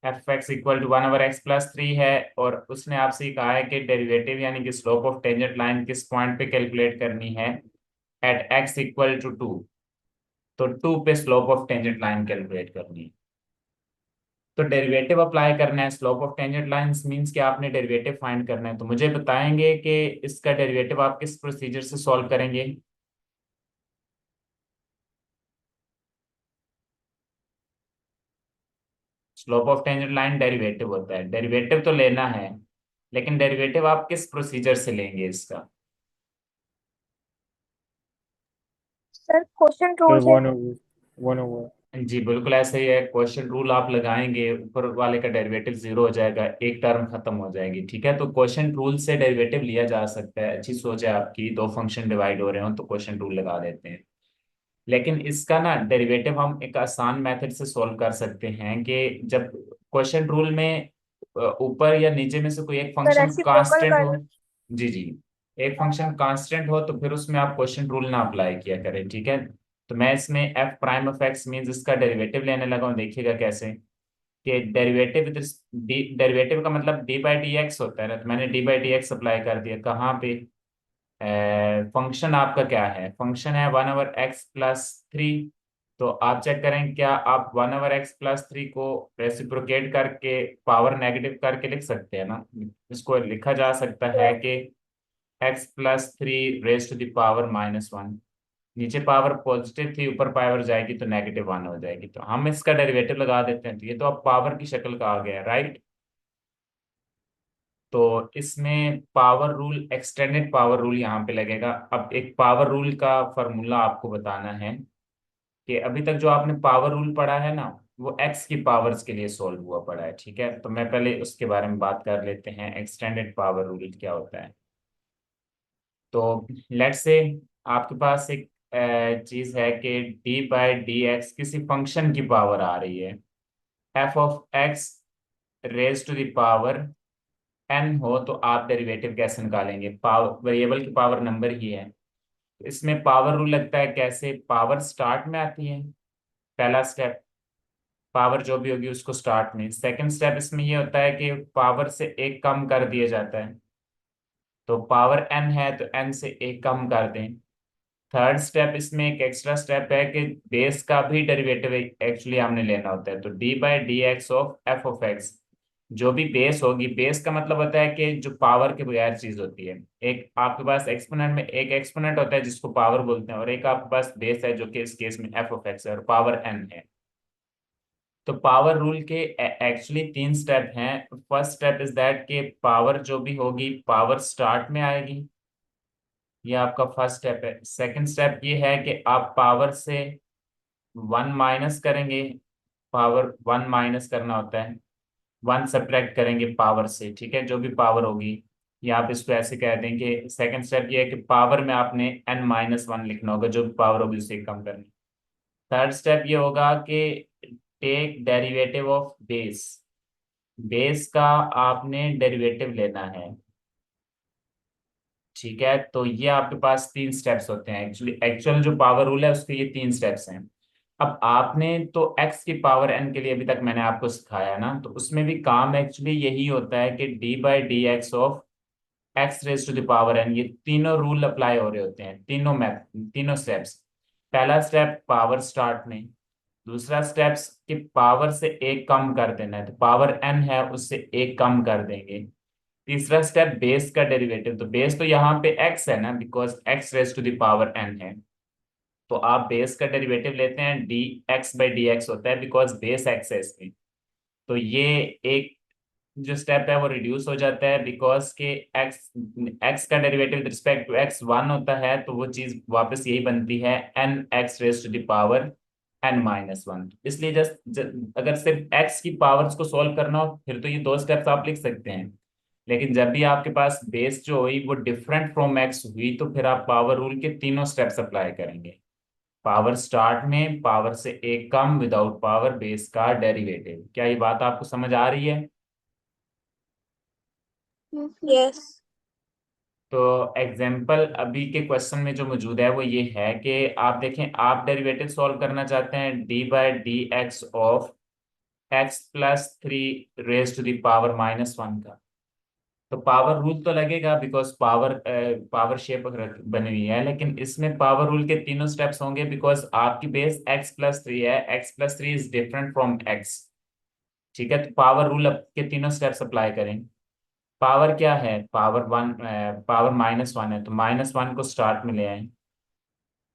F x equal to 1/x+3 है, और उसने आपसे कहा है कि डेरिवेटिव यानी कि स्लोप ऑफ टेंजेंट लाइन किस पॉइंट पे कैलकुलेट करनी है, एट x इक्वल टू 2। तो 2 पे slope of tangent line calculate करनी है। तो डेरिवेटिव अप्लाई करना है। Slope of tangent lines means कि आपने डेरिवेटिव फाइंड करना है। तो मुझे बताएंगे कि इसका डेरिवेटिव आप किस प्रोसीजर से सॉल्व करेंगे। Slope of tangent line derivative होता है, डेरिवेटिव तो लेना है, लेकिन डेरिवेटिव आप किस प्रोसीजर से लेंगे इसका? Sir, quotient सर rule से 1/1 जी बिल्कुल ऐसा ही है। क्वेश्चन रूल आप लगाएंगे, ऊपर वाले का डेरिवेटिव 0 हो जाएगा, एक टर्म खत्म हो जाएगी। ठीक है, तो क्वेश्चन रूल से डेरिवेटिव लिया जा सकता है। अच्छी सोच है आपकी, दो फंक्शन डिवाइड हो रहे हो तो क्वेश्चन रूल लगा देते हैं। लेकिन इसका ना डेरिवेटिव हम एक आसान मेथड से सॉल्व कर सकते हैं कि जब क्वेश्चन रूल में ऊपर या नीचे में से कोई एक sir फंक्शन reciprocal कांस्टेंट हो। कर जी जी, एक फंक्शन कांस्टेंट हो तो फिर उसमें आप क्वेश्चन रूल ना अप्लाई किया करें। ठीक है, तो मैं इसमें F prime of x means इसका डेरिवेटिव लेने लगा हूँ। देखिएगा कैसे कि डेरिवेटिव विद डेरिवेटिव का मतलब डी बाई डी एक्स होता है ना, तो मैंने D by D x apply कर दिया। कहाँ पे? फंक्शन आपका क्या है? फंक्शन है 1/x+3। तो आप चेक करें क्या आप 1/x+3 को रेसिप्रोकेट करके पावर नेगेटिव करके लिख सकते हैं ना। इसको लिखा जा सकता है Yes. कि x+3 raise to the power -1। नीचे पावर पॉजिटिव थी, ऊपर पावर जाएगी तो -1 हो जाएगी। तो हम इसका डेरिवेटिव लगा देते हैं, तो ये तो अब पावर की शक्ल का आ गया, राइट। तो इसमें power rule, extended power rule यहाँ पे लगेगा। अब एक पावर रूल का फॉर्मूला आपको बताना है कि अभी तक जो आपने पावर रूल पढ़ा है ना, वो एक्स की पावर्स के लिए सॉल्व हुआ पड़ा है। ठीक है, तो मैं पहले उसके बारे में बात कर लेते हैं, एक्सटेंडेड पावर रूल क्या होता है। तो लेट्स से आपके पास एक चीज है कि डी बाई डी एक्स किसी फंक्शन की पावर आ रही है, f of x raise to the power n हो, तो आप डेरिवेटिव कैसे निकालेंगे? पावर वेरिएबल की पावर नंबर ही है। तो इसमें पावर रूल लगता है कैसे? पावर स्टार्ट में आती है, पहला स्टेप। पावर जो भी होगी उसको स्टार्ट में। सेकंड स्टेप इसमें ये होता है कि पावर से एक कम कर दिया जाता है, तो पावर एन है तो एन से एक कम कर दें। थर्ड स्टेप इसमें एक एक्स्ट्रा स्टेप है कि बेस का भी डेरिवेटिव एक्चुअली हमने लेना होता है। तो D by D x of f of x, जो भी बेस होगी, बेस का मतलब होता है कि जो पावर के बगैर चीज होती है। एक आपके पास एक्सपोनेंट में एक एक्सपोनेंट होता है जिसको पावर बोलते हैं, और एक आपके पास बेस है जो कि इस केस में एफ ऑफ एक्स है और पावर एन है। तो पावर रूल के एक्चुअली 3 स्टेप हैं। फर्स्ट स्टेप इज दैट कि पावर जो भी होगी पावर स्टार्ट में आएगी, ये आपका फर्स्ट स्टेप है। सेकंड स्टेप ये है कि आप पावर से 1 माइनस करेंगे, पावर 1 माइनस करना होता है, 1 सब्ट्रैक्ट करेंगे पावर से। ठीक है, जो भी पावर होगी या आप इसको ऐसे कह दें कि सेकंड स्टेप ये है कि पावर में आपने n-1 लिखना होगा, जो भी पावर होगी उसे कम करनी। थर्ड स्टेप ये होगा कि take derivative of base, base का आपने डेरिवेटिव लेना है। ठीक है, तो ये आपके पास 3 स्टेप्स होते हैं। एक्चुअल जो पावर रूल है उसके ये 3 स्टेप्स हैं। अब आपने तो x की पावर n के लिए अभी तक मैंने आपको सिखाया ना, तो उसमें भी काम एक्चुअली यही होता है कि d/dx of x raise to the power n, ये तीनों रूल अप्लाई हो रहे होते हैं, तीनों मैथ, तीनों स्टेप्स। पहला स्टेप पावर स्टार्ट में, दूसरा स्टेप्स कि पावर से एक कम कर देना है, तो पावर n है उससे एक कम कर देंगे। तीसरा स्टेप बेस का डेरिवेटिव, तो बेस तो यहाँ पे x है ना, because x raise to the power n है, तो आप बेस का डेरिवेटिव लेते हैं, dx/dx होता है बिकॉज बेस x है इसमें। तो ये एक जो स्टेप है वो रिड्यूस हो जाता है, बिकॉज के x का derivative with respect to x 1 होता है, तो वो चीज वापस यही बनती है nx raise to the power n-1। इसलिए अगर सिर्फ x की पावर्स को सॉल्व करना हो फिर तो ये 2 स्टेप्स आप लिख सकते हैं, लेकिन जब भी आपके पास बेस जो हुई वो डिफरेंट फ्रॉम x हुई, तो फिर आप पावर रूल के तीनों स्टेप्स अप्लाई करेंगे। पावर स्टार्ट में पावर से एक कम विदाउट पावर बेस का डेरिवेटिव। क्या ये बात आपको समझ आ रही है? Yes. तो एग्जाम्पल अभी के क्वेश्चन में जो मौजूद है वो ये है कि आप देखें, आप डेरिवेटिव सॉल्व करना चाहते हैं d/dx of x+3 raise to the power -1 का। तो पावर रूल तो लगेगा बिकॉज पावर शेप बनी हुई है, लेकिन इसमें पावर रूल के तीनों स्टेप्स होंगे बिकॉज आपकी बेस x+3 है, x+3 is different from x। ठीक है, तो पावर रूल के तीनों स्टेप्स अप्लाई करें। पावर क्या है, पावर -1 है, तो -1 को स्टार्ट में ले आए,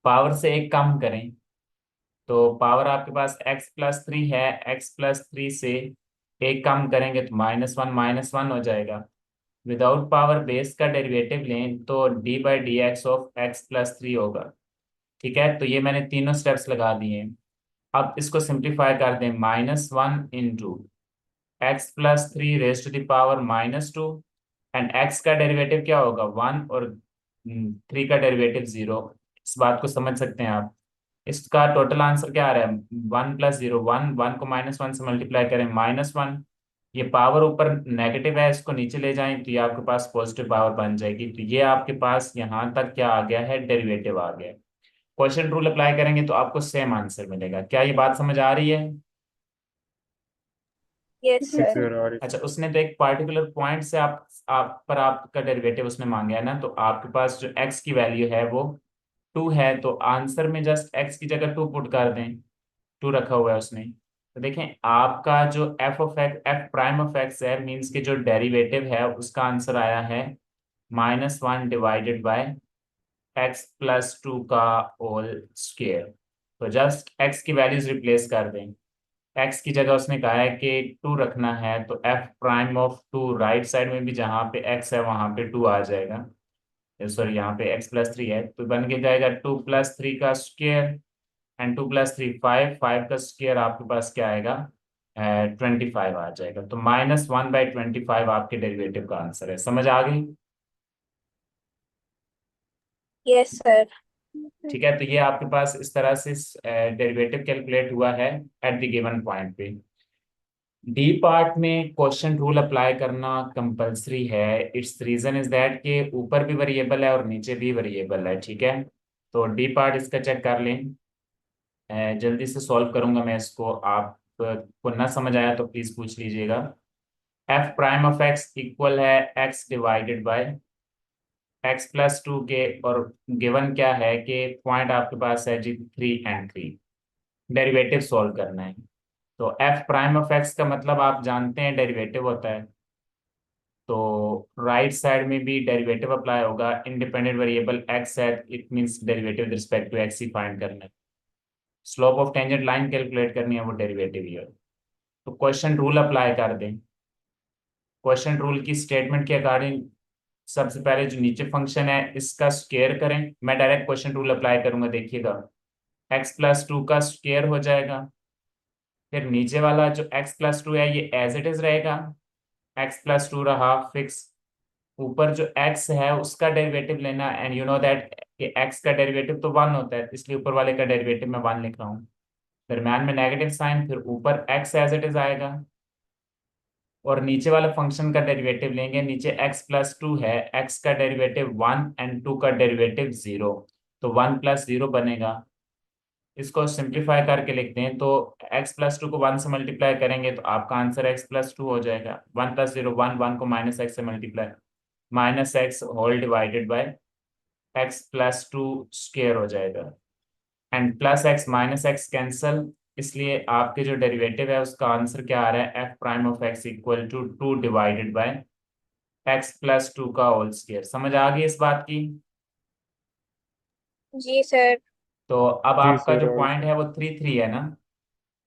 पावर से एक कम करें, तो पावर आपके पास x+3 है, x+3 से एक कम करेंगे तो -1 हो जाएगा। विदाउट पावर बेस का डेरिवेटिव लें तो d/dx ऑफ x+3 होगा। ठीक है, तो ये मैंने तीनों स्टेप्स लगा दिए। अब इसको सिंप्लीफाई कर दें, -1 into x+3 raise to the power -2, and x का डेरिवेटिव क्या होगा 1, और 3 का डेरिवेटिव 0। इस बात को समझ सकते हैं आप। इसका टोटल आंसर क्या आ रहा है, 1+0, 1 को -1 से मल्टीप्लाई करें -1, ये पावर ऊपर नेगेटिव है, इसको नीचे ले जाएं तो ये आपके पास पॉजिटिव पावर बन जाएगी। तो ये आपके पास यहाँ तक क्या आ गया है, डेरिवेटिव आ गया। क्वेश्चन रूल अप्लाई करेंगे तो आपको सेम आंसर मिलेगा। क्या ये बात समझ आ रही है? Yes, ठीक sir. सर, और अच्छा, उसने तो एक पार्टिकुलर पॉइंट से आप पर आपका डेरिवेटिव उसने मांगा है ना, तो आपके पास जो x की वैल्यू है वो 2 है, तो आंसर में जस्ट x की जगह 2 पुट कर दें, 2 रखा हुआ है उसने। तो देखें आपका जो f प्राइम ऑफ x है, मीन्स के जो डेरिवेटिव है उसका आंसर आया है -1 डिवाइडेड बाय x+2 का होल स्क्वायर। तो जस्ट x की वैल्यूज रिप्लेस कर दें, x की जगह उसने कहा है कि 2 रखना है, तो f'(2) राइट साइड में भी जहाँ पे x है वहां पे 2 आ जाएगा, सॉरी यहाँ पे x+3 है, तो बन के जाएगा 2+3 का स्क्वायर, एंड 2+3 5 का स्क्वायर आपके पास क्या आएगा, 25 आ जाएगा। तो -1/25 आपके डेरिवेटिव का आंसर है। समझ आ गई? Yes, sir. ठीक है, तो ये आपके पास इस तरह से डेरिवेटिव कैलकुलेट हुआ है एट द गिवन पॉइंट पे। डी पार्ट में क्वेश्चन रूल अप्लाई करना कंपलसरी है। इट्स रीजन इज दैट के ऊपर भी वेरिएबल है और नीचे भी वेरिएबल है। ठीक है, तो डी पार्ट इसका चेक कर लें। जल्दी से सॉल्व करूंगा मैं इसको, आप को ना समझ आया तो प्लीज पूछ लीजिएगा। f'(x) इक्वल है x डिवाइडेड बाय x+2 के, और गिवन क्या है कि पॉइंट आपके पास है जी 3 and 3, डेरिवेटिव सॉल्व करना है। तो f'(x) का मतलब आप जानते हैं डेरिवेटिव होता है, तो राइट साइड में भी डेरिवेटिव अप्लाई होगा। इंडिपेंडेंट वेरिएबल x है, it means derivative with respect to x ही फाइंड करना है। Slope of tangent line calculate करनी है, वो डेरिवेटिव ही है। तो क्वेश्चन रूल अप्लाई कर दें। क्वेश्चन रूल की स्टेटमेंट के अकॉर्डिंग सबसे पहले जो नीचे फंक्शन है इसका स्क्वायर करें। मैं डायरेक्ट क्वेश्चन रूल अप्लाई करूंगा, देखिएगा x+2 का स्क्वायर हो जाएगा, फिर नीचे वाला जो x+2 है ये एज इट इज रहेगा, x+2 रहा फिक्स, ऊपर जो x है उसका डेरिवेटिव लेना, एंड यू नो दैट कि x का डेरिवेटिव तो 1 होता है, इसलिए ऊपर वाले का डेरिवेटिव मैं 1 लिख रहा हूँ। दरम्यान में नेगेटिव साइन, फिर ऊपर x एज इट इज आएगा, और नीचे वाले फंक्शन का डेरिवेटिव लेंगे। नीचे x+2 है, x का डेरिवेटिव 1 एंड 2 का डेरिवेटिव 0, तो 1+0 बनेगा। इसको सिंप्लीफाई करके लिखते हैं, तो x+2 को 1 से मल्टीप्लाई करेंगे तो आपका आंसर x+2 हो जाएगा। 1+0 1, 1 को -x से multiply, -x whole divided by x+2 square हो जाएगा, एंड +x -x कैंसल, इसलिए आपके जो डेरिवेटिव है उसका आंसर क्या आ रहा है, f'(x) equal to 2 divided by x+2 का होल स्क्वायर। समझ आ गई इस बात की? जी सर। तो अब जी आपका सर, जो और पॉइंट है वो 3 3 है ना,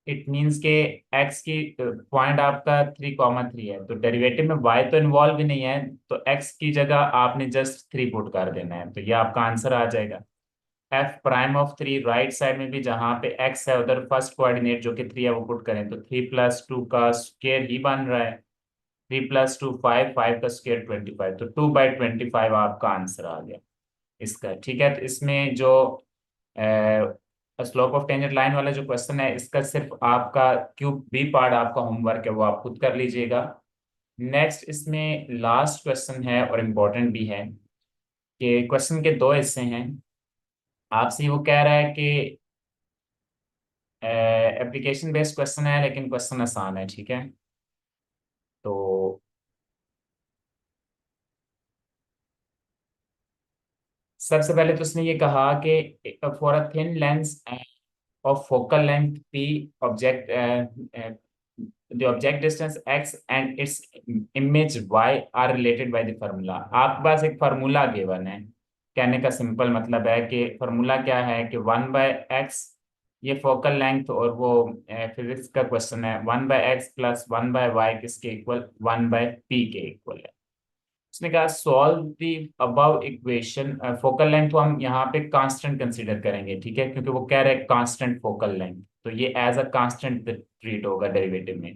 इट मीन्स के x की पॉइंट आपका 3,3 है, तो डेरिवेटिव में y तो इन्वॉल्व ही नहीं है, तो x की जगह आपने जस्ट 3 पुट कर देना है, तो ये आपका आंसर आ जाएगा। f'(3) राइट साइड में भी जहां पे x है उधर फर्स्ट कोऑर्डिनेट जो कि 3 है वो पुट करें, तो 3+2 का स्क्वायर ही बन रहा है। 3+2 5, 5 का स्क्वायर 25, तो 2/25 आपका आंसर आ गया इसका। ठीक है, तो इसमें जो स्लोप ऑफ टेंजेंट लाइन वाला जो क्वेश्चन है, इसका सिर्फ आपका क्यूब बी पार्ट आपका होमवर्क है, वो आप खुद कर लीजिएगा। नेक्स्ट इसमें लास्ट क्वेश्चन है और इम्पोर्टेंट भी है, कि क्वेश्चन के दो हिस्से हैं। आपसे वो कह रहा है कि एप्लीकेशन बेस्ड क्वेश्चन है लेकिन क्वेश्चन आसान है, ठीक है। तो सबसे पहले तो उसने ये कहा कि for a thin lens of focal length p, object the object distance x and its image y are related by the formula। आपके पास एक फार्मूला गिवन है, कहने का सिंपल मतलब है कि फार्मूला क्या है कि 1/x, ये फोकल लेंथ, और वो फिजिक्स का क्वेश्चन है, 1/x प्लस 1/y किसके इक्वल, 1/p के इक्वल है। उसने कहा solve the above equation. Focal length को हम यहाँ पे कांस्टेंट कंसीडर करेंगे, ठीक है, क्योंकि वो कह रहे हैं कांस्टेंट फोकल लेंथ, तो ये एज अ कांस्टेंट ट्रीट होगा डेरिवेटिव में।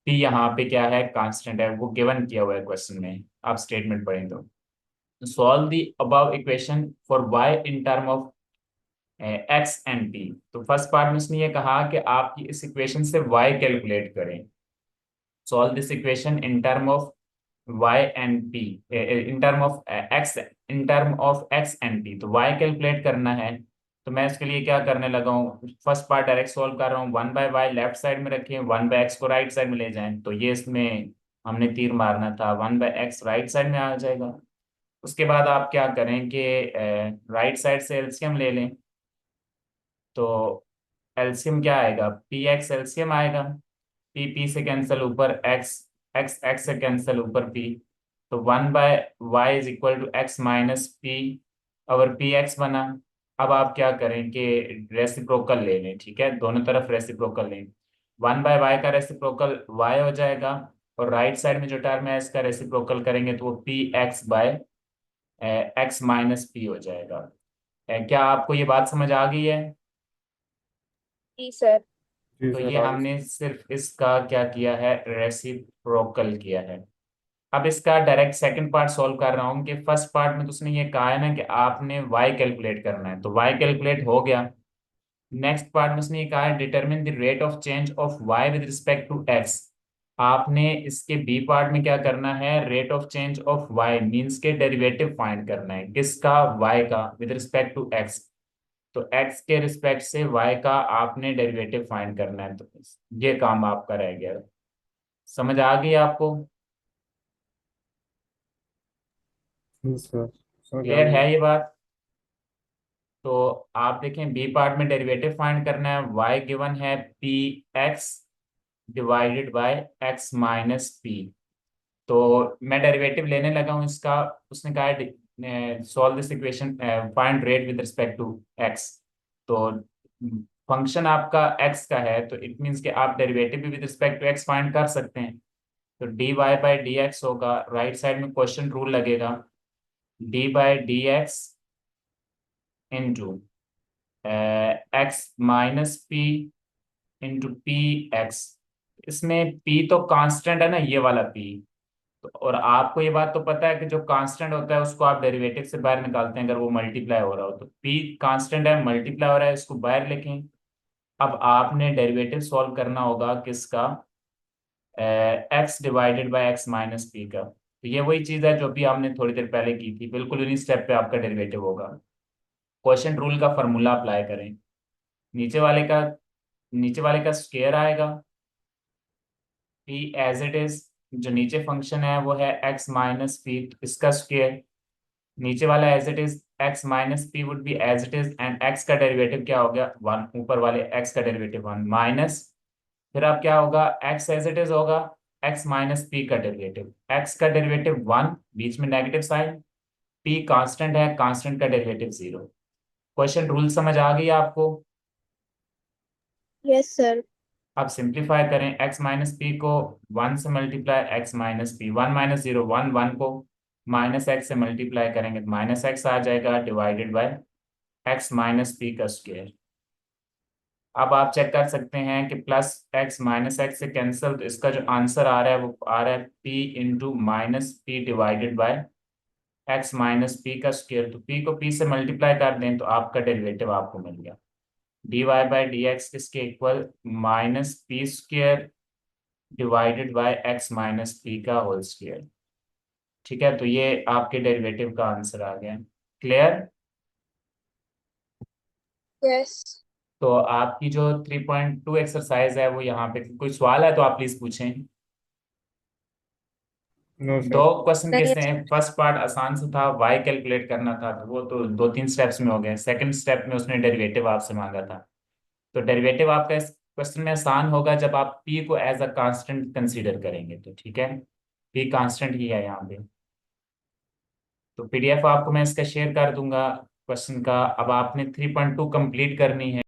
पी यहाँ पे क्या है, कांस्टेंट है, वो गिवन किया हुआ है क्वेश्चन में, आप स्टेटमेंट पढ़ें तो। Solve the above equation for y in term of x and t. तो फर्स्ट पार्ट में उसने ये कहा कि आप इस इक्वेशन से वाई कैलकुलेट करें। Solve this equation in term of y and p, in term of x, in term of x and p, तो y कैलकुलेट करना है। तो मैं इसके लिए क्या करने लगा हूँ, फर्स्ट पार्ट डायरेक्ट सॉल्व कर रहा हूँ, 1/y लेफ्ट साइड में रखिए, 1/x को राइट साइड में ले जाएं, तो ये इसमें हमने तीर मारना था, 1/x राइट साइड में आ जाएगा। उसके बाद आप क्या करें कि राइट साइड से एलसीएम ले लें, तो एलसीएम क्या आएगा, पी एक्स एलसीएम आएगा, पी पी से कैंसिल, ऊपर एक्स, एक्स एक्स से कैंसिल, ऊपर पी, तो 1/y is equal to x minus p, और पी एक्स बना। अब आप क्या करें कि रेसिप्रोकल ले लें, ठीक है, दोनों तरफ रेसिप्रोकल लें। 1/y का रेसिप्रोकल y हो जाएगा, और राइट साइड में जो टर्म है इसका रेसिप्रोकल करेंगे तो वो p x by x minus p हो जाएगा। क्या आपको ये बात समझ आ गई है? जी सर। जी तो ये सर, आगे हमने सिर्फ इसका क्या किया है, रेसिप्रोकल किया है। अब इसका डायरेक्ट सेकंड पार्ट सॉल्व कर रहा हूँ, कि फर्स्ट पार्ट में तो उसने ये कहा है ना कि आपने y कैलकुलेट करना है, तो y कैलकुलेट हो गया। नेक्स्ट पार्ट में उसने ये कहा है determine the rate of change of y with respect to x। आपने इसके बी पार्ट में क्या करना है, rate of change of y means के डेरिवेटिव फाइंड करना है, किसका, y का, विद रिस्पेक्ट टू x। तो x के रिस्पेक्ट से y का आपने डेरिवेटिव फाइंड करना है, तो ये काम आपका रह गया। समझ आ गई आपको? जी सर, समझ आ क्लियर गई। है ये बात? तो आप देखें बी पार्ट में डेरिवेटिव फाइंड करना है, y गिवन है P x divided by x minus P. तो मैं डेरिवेटिव लेने लगा हूँ इसका। उसने कहा है solve this equation, find rate with respect to x. तो फंक्शन आपका x का है, तो इट मीन्स कि आप डेरिवेटिव भी विद रिस्पेक्ट टू x फाइंड कर सकते हैं। तो dy बाई डी एक्स होगा, राइट साइड में क्वेश्चन रूल लगेगा, d by D x into x minus p into p x. इसमें p तो कांस्टेंट है ना, ये वाला p, तो और आपको ये बात तो पता है कि जो कांस्टेंट होता है उसको आप डेरिवेटिव से बाहर निकालते हैं अगर वो मल्टीप्लाई हो रहा हो, तो पी कांस्टेंट है, मल्टीप्लाई हो रहा है, इसको बाहर लिखें। अब आपने डेरिवेटिव सॉल्व करना होगा किसका, x divided by x minus P का। तो ये वही चीज़ है जो भी हमने थोड़ी देर पहले की थी, बिल्कुल उन्हीं स्टेप पे आपका डेरिवेटिव होगा। क्वोशिएंट रूल का फॉर्मूला अप्लाई करें। नीचे वाले का नीचे वाले का स्क्वायर आएगा, पी एज इट इज, जो नीचे फंक्शन है वो है एक्स माइनस पी, इसका स्क्वायर। नीचे वाला as it is x minus p would be as it is, and x का डेरिवेटिव क्या हो गया, वन, ऊपर वाले एक्स का डेरिवेटिव वन माइनस, फिर अब क्या होगा, एक्स एज इट इज होगा, एक्स माइनस पी का डेरिवेटिव, एक्स का डेरिवेटिव वन, बीच में नेगेटिव साइन, पी कांस्टेंट है, कांस्टेंट का डेरिवेटिव जीरो। क्वेश्चन रूल समझ आ गई आपको? Yes sir. अब सिंप्लीफाई करें, x माइनस पी को वन से multiply, x minus P, one minus zero one, one को माइनस एक्स से मल्टीप्लाई करेंगे तो माइनस एक्स आ जाएगा, divided by x minus P का स्क्वायर। अब आप चेक कर सकते हैं कि प्लस एक्स माइनस एक्स से कैंसिल, तो इसका जो आंसर आ रहा है वो आ रहा है p into minus P divided by x minus P का स्क्वायर। तो p को p से मल्टीप्लाई कर दें तो आपका डेरिवेटिव आपको मिल गया, D Y by D X किसके equal, minus P square divided by x minus P का होल स्क्वायर। ठीक है, तो ये आपके डेरिवेटिव का आंसर आ गया। क्लियर? यस। तो आपकी जो 3.2 एक्सरसाइज है वो यहाँ पे, कोई सवाल है तो आप प्लीज पूछें। नो दो सर। क्वेश्चन नहीं कैसे हैं, फर्स्ट पार्ट आसान से था, वाई कैलकुलेट करना था, तो वो तो दो तीन स्टेप्स में हो गए। सेकंड स्टेप में उसने डेरिवेटिव आपसे मांगा था, तो डेरिवेटिव आपका इस क्वेश्चन में आसान होगा जब आप पी को एज अ कांस्टेंट कंसीडर करेंगे। तो ठीक है, पी कांस्टेंट ही है यहाँ पे। तो पीडीएफ आपको मैं इसका शेयर कर दूंगा क्वेश्चन का। अब आपने 3.2 कंप्लीट करनी है।